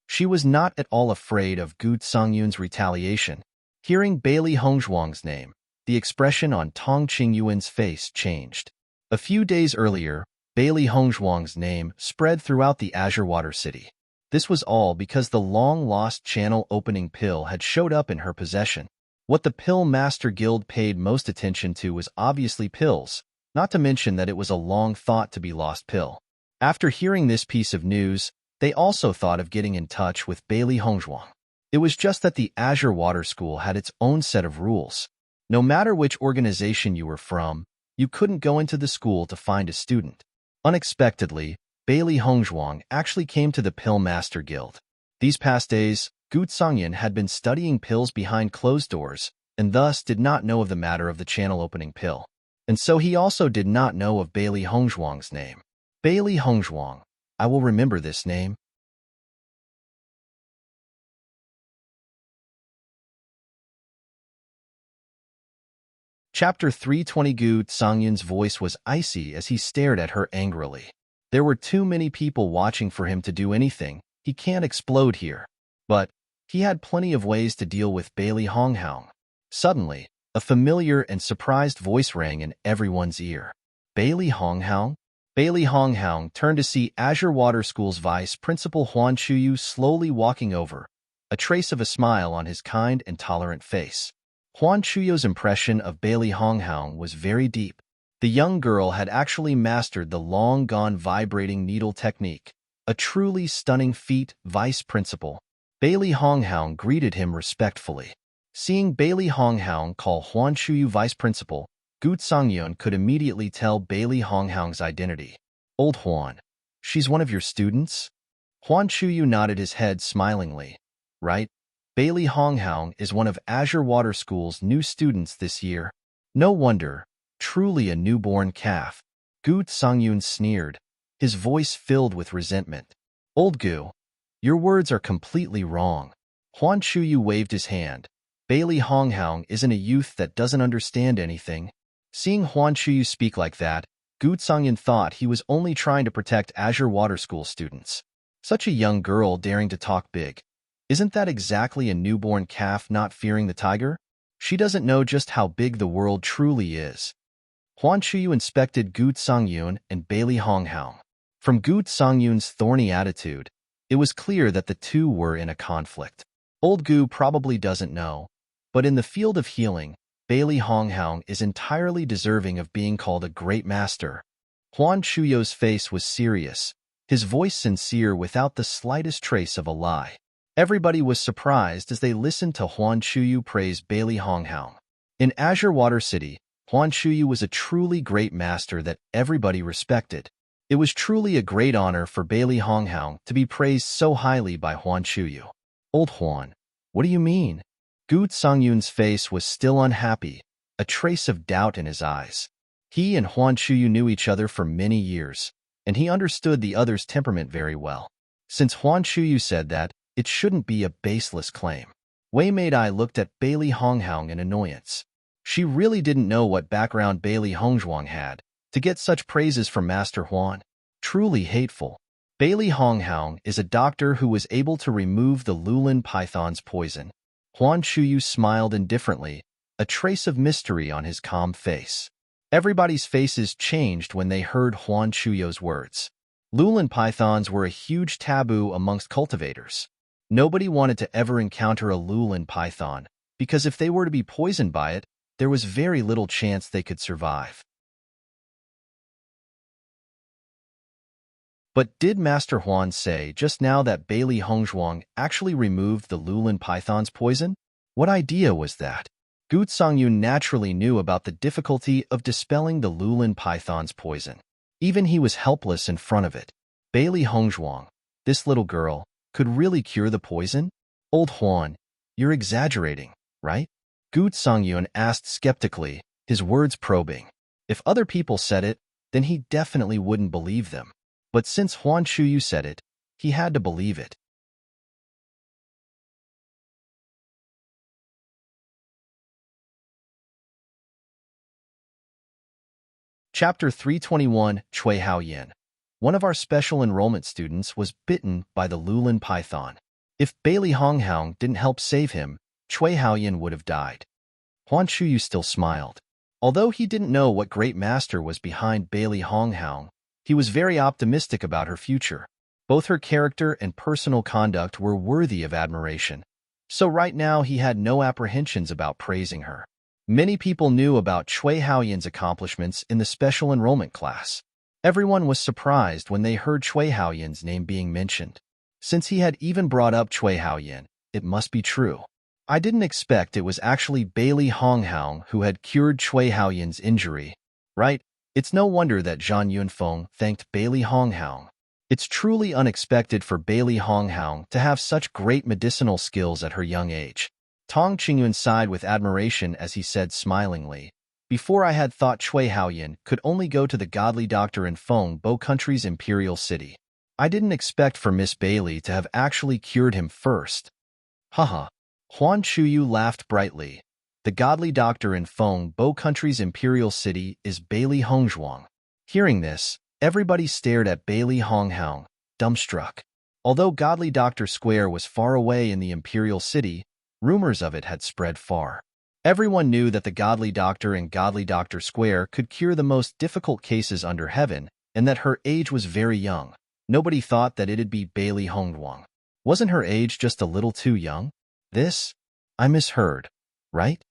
A: She was not at all afraid of Gut Songyun's retaliation. Hearing Bailey Hongzhuang's name, the expression on Tong Qingyuan's face changed. A few days earlier, Bailey Hongzhuang's name spread throughout the Azure Water City. This was all because the long-lost channel-opening pill had showed up in her possession. What the Pill Master Guild paid most attention to was obviously pills, not to mention that it was a long-thought-to-be-lost pill. After hearing this piece of news, they also thought of getting in touch with Bailey Hongzhuang. It was just that the Azure Water School had its own set of rules. No matter which organization you were from, you couldn't go into the school to find a student. Unexpectedly, Bailey Hongzhuang actually came to the Pill Master Guild. These past days, Gut Songyun had been studying pills behind closed doors, and thus did not know of the matter of the channel-opening pill. And so he also did not know of Bailey Hongzhuang's name. Bailey Hongzhuang. I will remember this name. Chapter 320. Gut Songyun's voice was icy as he stared at her angrily. There were too many people watching for him to do anything. He can't explode here. But he had plenty of ways to deal with Bailey Hongzhuang. Suddenly, a familiar and surprised voice rang in everyone's ear. Bailey Hongzhuang? Bailey Hongzhuang turned to see Azure Water School's vice principal Huan Chuyu slowly walking over, a trace of a smile on his kind and tolerant face. Huan Chuyu's impression of Bailey Hongzhuang was very deep. The young girl had actually mastered the long-gone vibrating needle technique, a truly stunning feat. Vice principal Bailey Hongzhuang greeted him respectfully. Seeing Bailey Hongzhuang call Huan Chuyu vice principal, Gut Songyun could immediately tell Bailey Hongzhuang's identity. Old Huan, she's one of your students? Huan Chuyu nodded his head smilingly. Right? Bailey Hongzhuang is one of Azure Water School's new students this year. No wonder. Truly a newborn calf. Gut Songyun sneered, his voice filled with resentment. Old Gu, your words are completely wrong. Huan Chuyu waved his hand. Bailey Hongzhuang isn't a youth that doesn't understand anything. Seeing Huan Chuyu speak like that, Gut Songyun thought he was only trying to protect Azure Water School students. Such a young girl daring to talk big. Isn't that exactly a newborn calf not fearing the tiger? She doesn't know just how big the world truly is. Huan Chuyu inspected Gut Songyun and Bailey Hongzhuang. From Gut Songyun's thorny attitude, it was clear that the two were in a conflict. Old Gu probably doesn't know, but in the field of healing, Bailey Hongzhuang is entirely deserving of being called a great master. Huan Chuyu's face was serious, his voice sincere without the slightest trace of a lie. Everybody was surprised as they listened to Huan Chuyu praise Bailey Hongzhuang. In Azure Water City, Huan Chuyu was a truly great master that everybody respected. It was truly a great honor for Bailey Hongzhuang to be praised so highly by Huan Chuyu. Old Huan, what do you mean? Gut Songyun's face was still unhappy, a trace of doubt in his eyes. He and Huan Chuyu knew each other for many years, and he understood the other's temperament very well. Since Huan Chuyu said that, it shouldn't be a baseless claim. Wei Meidai looked at Bailey Hongzhuang in annoyance. She really didn't know what background Bailey Hongzhuang had to get such praises from Master Huan. Truly hateful. Bailey Hongzhuang is a doctor who was able to remove the Lulin python's poison. Huan Chuyu smiled indifferently, a trace of mystery on his calm face. Everybody's faces changed when they heard Huan Chuyu's words. Lulin pythons were a huge taboo amongst cultivators. Nobody wanted to ever encounter a Lulin python, because if they were to be poisoned by it, there was very little chance they could survive. But did Master Huan say just now that Bailey Hongzhuang actually removed the Lulin python's poison? What idea was that? Gu Songyun naturally knew about the difficulty of dispelling the Lulin python's poison. Even he was helpless in front of it. Bailey Hongzhuang, this little girl, could really cure the poison? Old Huan, you're exaggerating, right? Gu Songyun asked skeptically, his words probing. If other people said it, then he definitely wouldn't believe them. But since Huan Shuyu said it, he had to believe it. Chapter 321, Chui Haoyan. One of our special enrollment students was bitten by the Lulin python. If Bailey Honghaung didn't help save him, Chui Haoyan would have died. Huan Shuyu still smiled. Although he didn't know what great master was behind Bailey Honghaung, he was very optimistic about her future. Both her character and personal conduct were worthy of admiration. So right now he had no apprehensions about praising her. Many people knew about Chui Haoyan's accomplishments in the special enrollment class. Everyone was surprised when they heard Chui Haoyan's name being mentioned. Since he had even brought up Chui Haoyan, it must be true. I didn't expect it was actually Bailey Honghaung who had cured Chui Haoyan's injury. Right? It's no wonder that Zhang Yunfeng thanked Bailey Honghaung. It's truly unexpected for Bailey Honghaung to have such great medicinal skills at her young age. Tong Qingyun sighed with admiration as he said smilingly, "Before I had thought Chui Haoyan could only go to the godly doctor in Feng Bo country's imperial city. I didn't expect for Miss Bailey to have actually cured him first." Haha. Huan Chuyu laughed brightly. The godly doctor in Feng Bo country's imperial city is Bailey Hongzhuang. Hearing this, everybody stared at Bailey Honghaung, dumbstruck. Although Godly Doctor Square was far away in the imperial city, rumors of it had spread far. Everyone knew that the Godly Doctor in Godly Doctor Square could cure the most difficult cases under heaven, and that her age was very young. Nobody thought that it'd be Bailey Hongzhuang. Wasn't her age just a little too young? I misheard, right?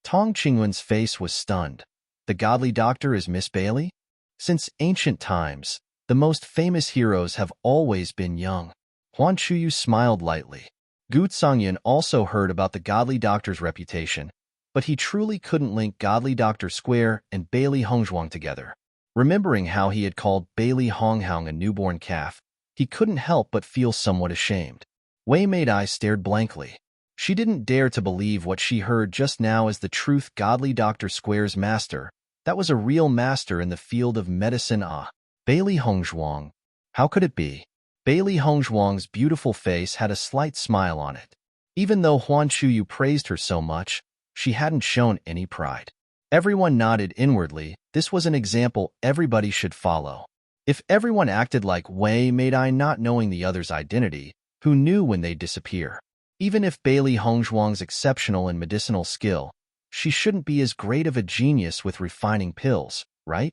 A: Tong Qingyun's face was stunned. The Godly Doctor is Miss Bailey? Since ancient times, the most famous heroes have always been young. Huan Chuyu smiled lightly. Gu Songyan also heard about the Godly Doctor's reputation, but he truly couldn't link Godly Doctor Square and Bailey Hongzhuang together. Remembering how he had called Bailey Honghaung a newborn calf, he couldn't help but feel somewhat ashamed. Wei Maidai stared blankly. She didn't dare to believe what she heard just now as the truth. Godly Doctor Square's master. That was a real master in the field of medicine. Bailey Hongzhuang. How could it be? Bailey Hongzhuang's beautiful face had a slight smile on it. Even though Huan Chuyu praised her so much, she hadn't shown any pride. Everyone nodded inwardly. This was an example everybody should follow. If everyone acted like Wei Maidai not knowing the other's identity, who knew when they'd disappear? Even if Bailey Hongzhuang's exceptional in medicinal skill, she shouldn't be as great of a genius with refining pills, right?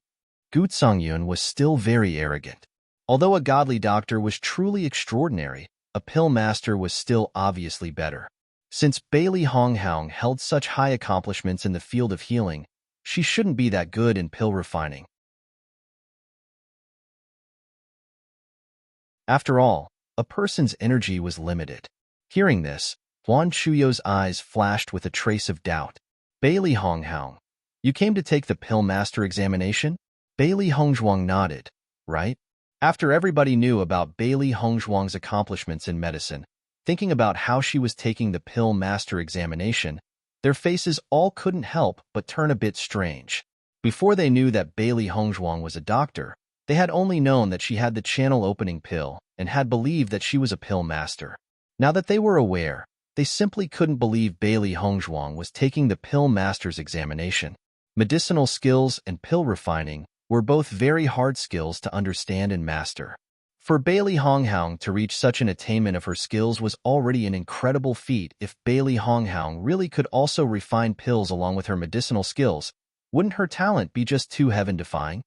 A: Gu Songyun was still very arrogant. Although a godly doctor was truly extraordinary, a pill master was still obviously better. Since Bailey Honghaung held such high accomplishments in the field of healing, she shouldn't be that good in pill refining. After all, a person's energy was limited. Hearing this, Huan Chuyo's eyes flashed with a trace of doubt. Bailey Honghaung, you came to take the pill master examination? Bailey Hongzhuang nodded, right? After everybody knew about Bailey Hongzhuang's accomplishments in medicine, thinking about how she was taking the pill master examination, their faces all couldn't help but turn a bit strange. Before they knew that Bailey Hongzhuang was a doctor, they had only known that she had the channel opening pill and had believed that she was a pill master. Now that they were aware, they simply couldn't believe Bailey Hongzhuang was taking the pill master's examination. Medicinal skills and pill refining were both very hard skills to understand and master. For Bailey Honghaung to reach such an attainment of her skills was already an incredible feat. If Bailey Honghaung really could also refine pills along with her medicinal skills, wouldn't her talent be just too heaven-defying?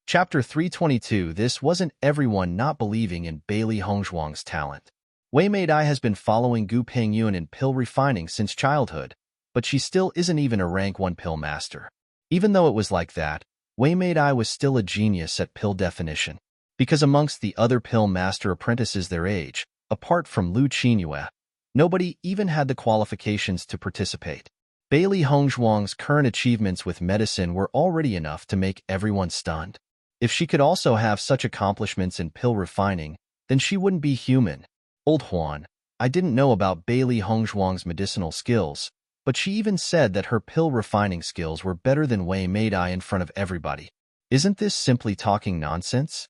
A: Chapter 322. This wasn't everyone not believing in Bailey Hongzhuang's talent. Wei Meidai has been following Gu Pengyun in pill refining since childhood, but she still isn't even a rank 1 pill master. Even though it was like that, Wei Meidai was still a genius at pill definition. Because amongst the other pill master apprentices their age, apart from Lu Qinyue, nobody even had the qualifications to participate. Bailey Hongzhuang's current achievements with medicine were already enough to make everyone stunned. If she could also have such accomplishments in pill refining, then she wouldn't be human. Old Huan, I didn't know about Bailey Hongzhuang's medicinal skills, but she even said that her pill refining skills were better than Wei Meidai in front of everybody. Isn't this simply talking nonsense?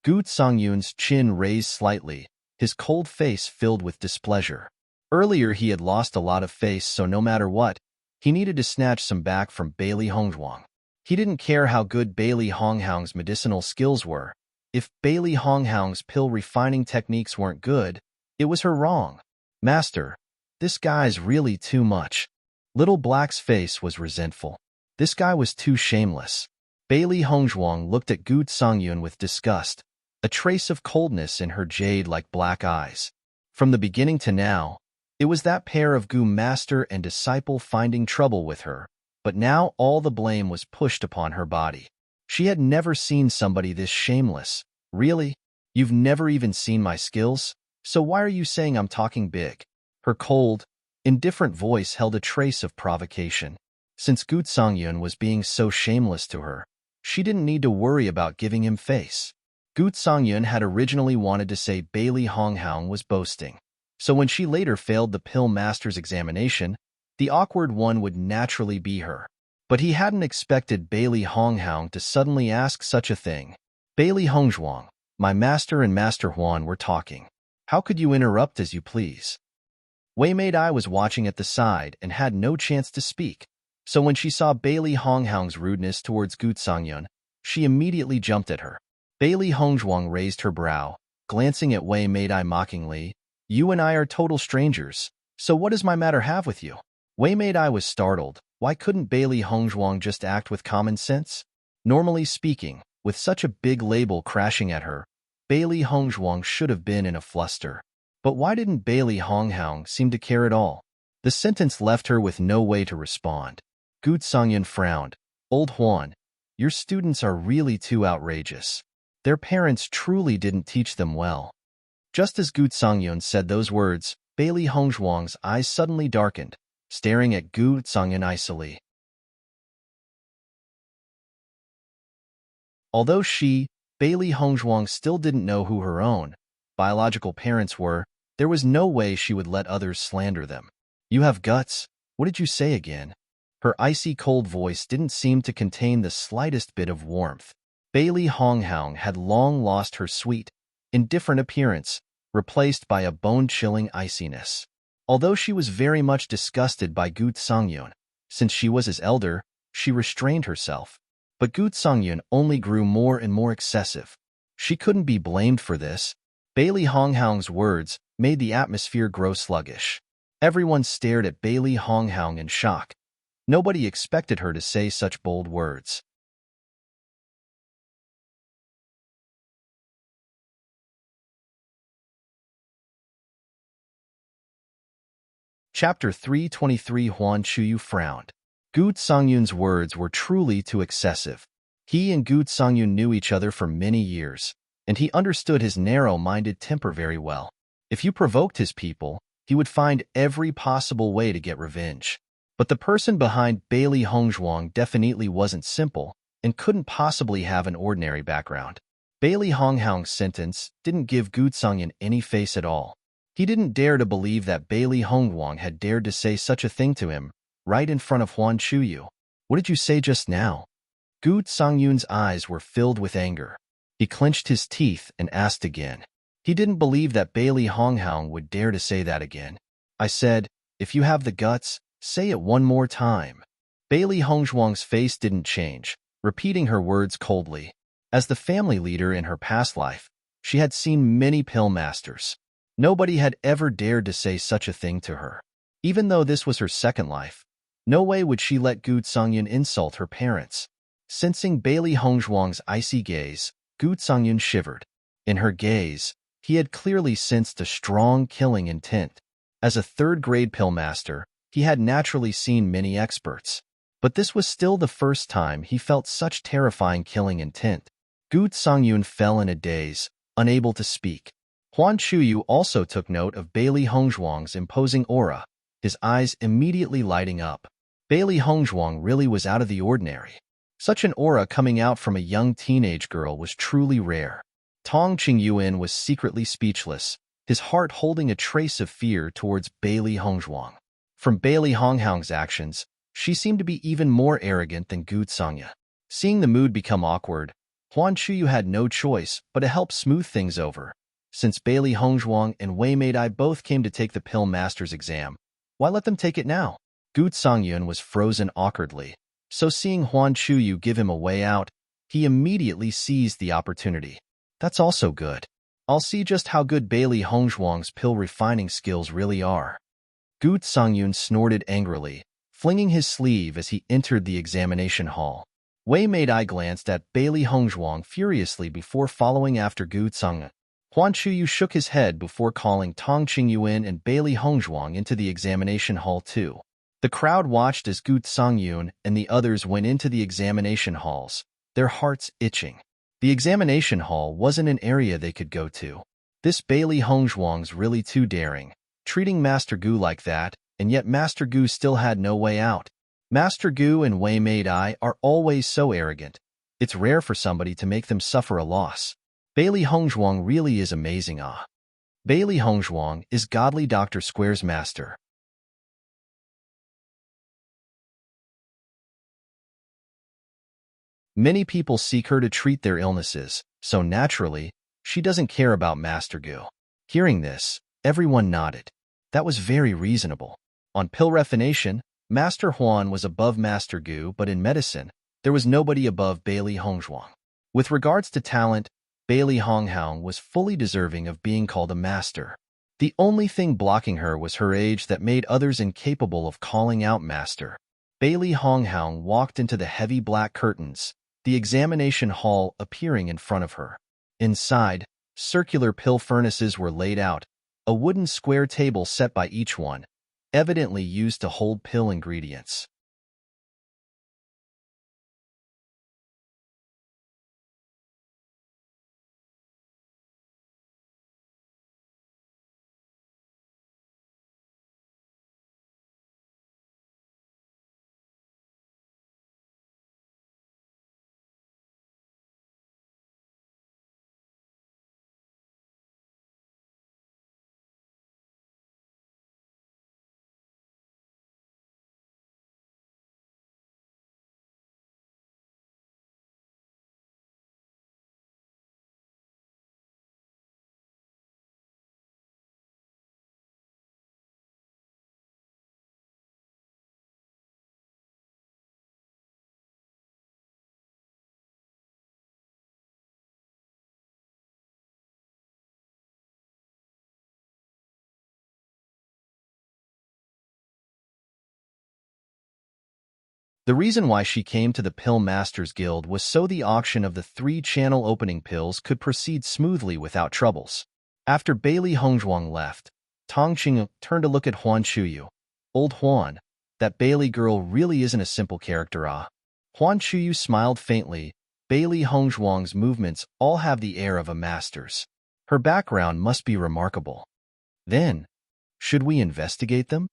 A: Gu Songyun's chin raised slightly, his cold face filled with displeasure. Earlier he had lost a lot of face, so no matter what, he needed to snatch some back from Bailey Hongzhuang. He didn't care how good Bailey Hongzhuang's medicinal skills were. If Bailey Hongzhuang's pill refining techniques weren't good, it was her wrong. Master, this guy's really too much. Little Black's face was resentful. This guy was too shameless. Bailey Hongzhuang looked at Gu Songyun with disgust, a trace of coldness in her jade-like black eyes. From the beginning to now, it was that pair of Gu master and disciple finding trouble with her, but now all the blame was pushed upon her body. She had never seen somebody this shameless. Really? You've never even seen my skills? So why are you saying I'm talking big? Her cold, indifferent voice held a trace of provocation. Since Gu Songyun was being so shameless to her, she didn't need to worry about giving him face. Gu Songyun had originally wanted to say Bailey Hongzhuang was boasting. So when she later failed the pill master's examination, the awkward one would naturally be her. But he hadn't expected Bailey Hongzhuang to suddenly ask such a thing. Bailey Hongzhuang, my master and Master Huan were talking. How could you interrupt as you please? Wei Meidai was watching at the side and had no chance to speak. So when she saw Bailey Hongzhuang's rudeness towards Gu Songyun, she immediately jumped at her. Bailey Hongzhuang raised her brow, glancing at Wei Meidai mockingly. You and I are total strangers, so what does my matter have with you? Wei Meidai was startled. Why couldn't Bailey Hongzhuang just act with common sense? Normally speaking, with such a big label crashing at her, Bailey Hongzhuang should have been in a fluster. But why didn't Bailey Hongzhuang seem to care at all? The sentence left her with no way to respond. Gu Songyun frowned. Old Huan, your students are really too outrageous. Their parents truly didn't teach them well. Just as Gu Songyun said those words, Bailey Hongzhuang's eyes suddenly darkened, staring at Gu Songyun icily. Although she, Bailey Hongzhuang, still didn't know who her own biological parents were, there was no way she would let others slander them. You have guts? What did you say again? Her icy cold voice didn't seem to contain the slightest bit of warmth. Bailey Hongzhuang had long lost her sweet, indifferent appearance, replaced by a bone-chilling iciness. Although she was very much disgusted by Gu Songyun, since she was his elder, she restrained herself. But Gu Songyun only grew more and more excessive. She couldn't be blamed for this. Bailey Hongzhuang's words made the atmosphere grow sluggish. Everyone stared at Bailey Hongzhuang in shock. Nobody expected her to say such bold words. Chapter 323. Huan Chuyu frowned. Gu Songyun's words were truly too excessive. He and Gu Songyun knew each other for many years, and he understood his narrow-minded temper very well. If you provoked his people, he would find every possible way to get revenge. But the person behind Bailey Hongzhuang definitely wasn't simple and couldn't possibly have an ordinary background. Bailey Hongzhuang's sentence didn't give Gu Songyun any face at all. He didn't dare to believe that Bailey Hongzhuang had dared to say such a thing to him, right in front of Huan Chuyu. What did you say just now? Gu Songyun's eyes were filled with anger. He clenched his teeth and asked again. He didn't believe that Bailey Hongzhuang would dare to say that again. I said, if you have the guts, say it one more time. Bailey Hongzhuang's face didn't change, repeating her words coldly. As the family leader in her past life, she had seen many pill masters. Nobody had ever dared to say such a thing to her. Even though this was her second life, no way would she let Gu Songyun insult her parents. Sensing Bailey Hongzhuang's icy gaze, Gu Songyun shivered. In her gaze, He had clearly sensed a strong killing intent. As a third-grade pill master, he had naturally seen many experts. But this was still the first time he felt such terrifying killing intent. Gu Songyun fell in a daze, unable to speak. Huan Chuyu also took note of Bailey Hongzhuang's imposing aura, his eyes immediately lighting up. Bailey Hongzhuang really was out of the ordinary. Such an aura coming out from a young teenage girl was truly rare. Tong Qingyuan was secretly speechless, his heart holding a trace of fear towards Bailey Hongzhuang. From Bailey Hongzhuang's actions, she seemed to be even more arrogant than Gu Sangya. Seeing the mood become awkward, Huan Chuyu had no choice but to help smooth things over. Since Bailey Hongzhuang and Wei Meidai both came to take the Pill Master's exam, why let them take it now? Gu Songyun was frozen awkwardly, so seeing Huan Chuyu give him a way out, he immediately seized the opportunity. That's also good. I'll see just how good Bailey Hongzhuang's pill refining skills really are. Gu Songyun snorted angrily, flinging his sleeve as he entered the examination hall. Wei Meidai glanced at Bailey Hongzhuang furiously before following after Gu Songyun. Huan Chuyu shook his head before calling Tong Qingyuan and Bailey Hongzhuang into the examination hall too. The crowd watched as Gu Songyun and the others went into the examination halls, their hearts itching. The examination hall wasn't an area they could go to. This Bailey Hongzhuang's really too daring, treating Master Gu like that, and yet Master Gu still had no way out. Master Gu and Wei Meidai are always so arrogant. It's rare for somebody to make them suffer a loss. Bailey Hongzhuang really is amazing. Bailey Hongzhuang is Godly Dr. Square's master. Many people seek her to treat their illnesses, so naturally, she doesn't care about Master Gu. Hearing this, everyone nodded. That was very reasonable. On pill refination, Master Huan was above Master Gu, but in medicine, there was nobody above Bailey Hongzhuang. With regards to talent, Bailey Hongzhuang was fully deserving of being called a master. The only thing blocking her was her age that made others incapable of calling out master. Bailey Hongzhuang walked into the heavy black curtains, the examination hall appearing in front of her. Inside, circular pill furnaces were laid out, a wooden square table set by each one, evidently used to hold pill ingredients. The reason why she came to the Pill Masters Guild was so the auction of the 3-channel opening pills could proceed smoothly without troubles. After Bailey Hongzhuang left, Tong Qing turned to look at Huan Chuyu. Old Huan, that Bailey girl really isn't a simple character. Huan Chuyu smiled faintly. Bailey Hongzhuang's movements all have the air of a master's. Her background must be remarkable. Then, should we investigate them?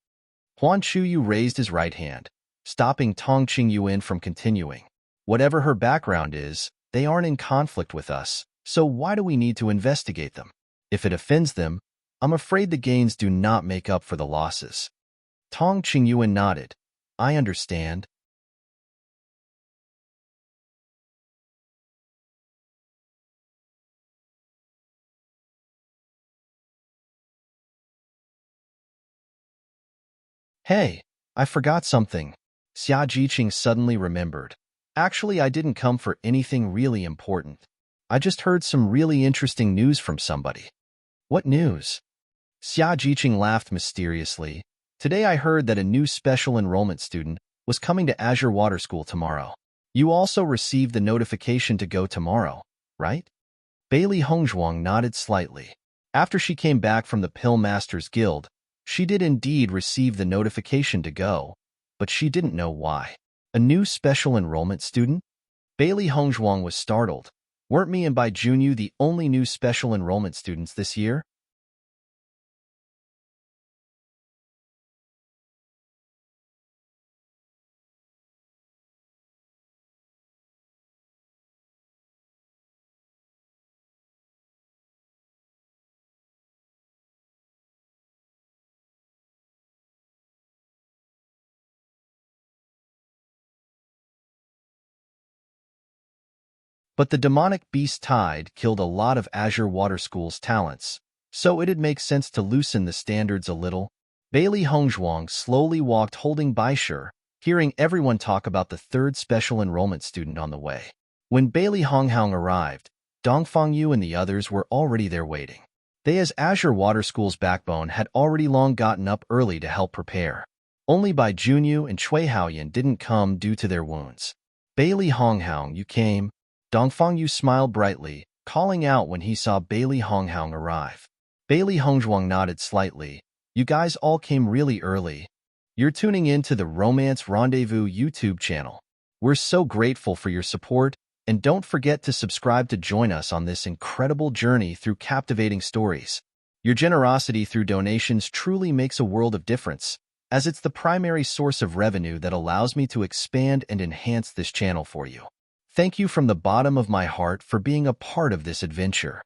A: Huan Chuyu raised his right hand, stopping Tong Qingyuan from continuing. Whatever her background is, they aren't in conflict with us, so why do we need to investigate them? If it offends them, I'm afraid the gains do not make up for the losses. Tong Qingyuan nodded. I understand. Hey, I forgot something. Xia Jiqing suddenly remembered. Actually, I didn't come for anything really important. I just heard some really interesting news from somebody. What news? Xia Jiqing laughed mysteriously. Today I heard that a new special enrollment student was coming to Azure Water School tomorrow. You also received the notification to go tomorrow, right? Bailey Hongzhuang nodded slightly. After she came back from the Pill Masters Guild, she did indeed receive the notification to go, but she didn't know why. A new special enrollment student? Bailey Hongzhuang was startled. Weren't me and Bai Junyu the only new special enrollment students this year? But the demonic beast tide killed a lot of Azure Water School's talents, so it'd make sense to loosen the standards a little. Bailey Hongzhuang slowly walked holding Baisher, hearing everyone talk about the third special enrollment student on the way. When Bailey Honghang arrived, Dongfang Yu and the others were already there waiting. They, as Azure Water School's backbone, had already long gotten up early to help prepare. Only Bai Junyu and Cui Haoyan didn't come due to their wounds. Bailey Honghang, you came. Dongfang Yu smiled brightly, calling out when he saw Bailey Honghang arrive. Bailey Hongzhuang nodded slightly. You guys all came really early. You're tuning in to the Romance Rendezvous YouTube channel. We're so grateful for your support, and don't forget to subscribe to join us on this incredible journey through captivating stories. Your generosity through donations truly makes a world of difference, as it's the primary source of revenue that allows me to expand and enhance this channel for you. Thank you from the bottom of my heart for being a part of this adventure.